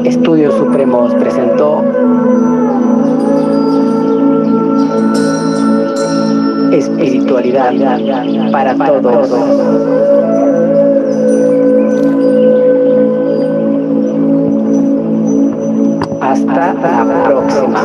Estudios Supremos presentó Espiritualidad para Todos. Hasta la próxima.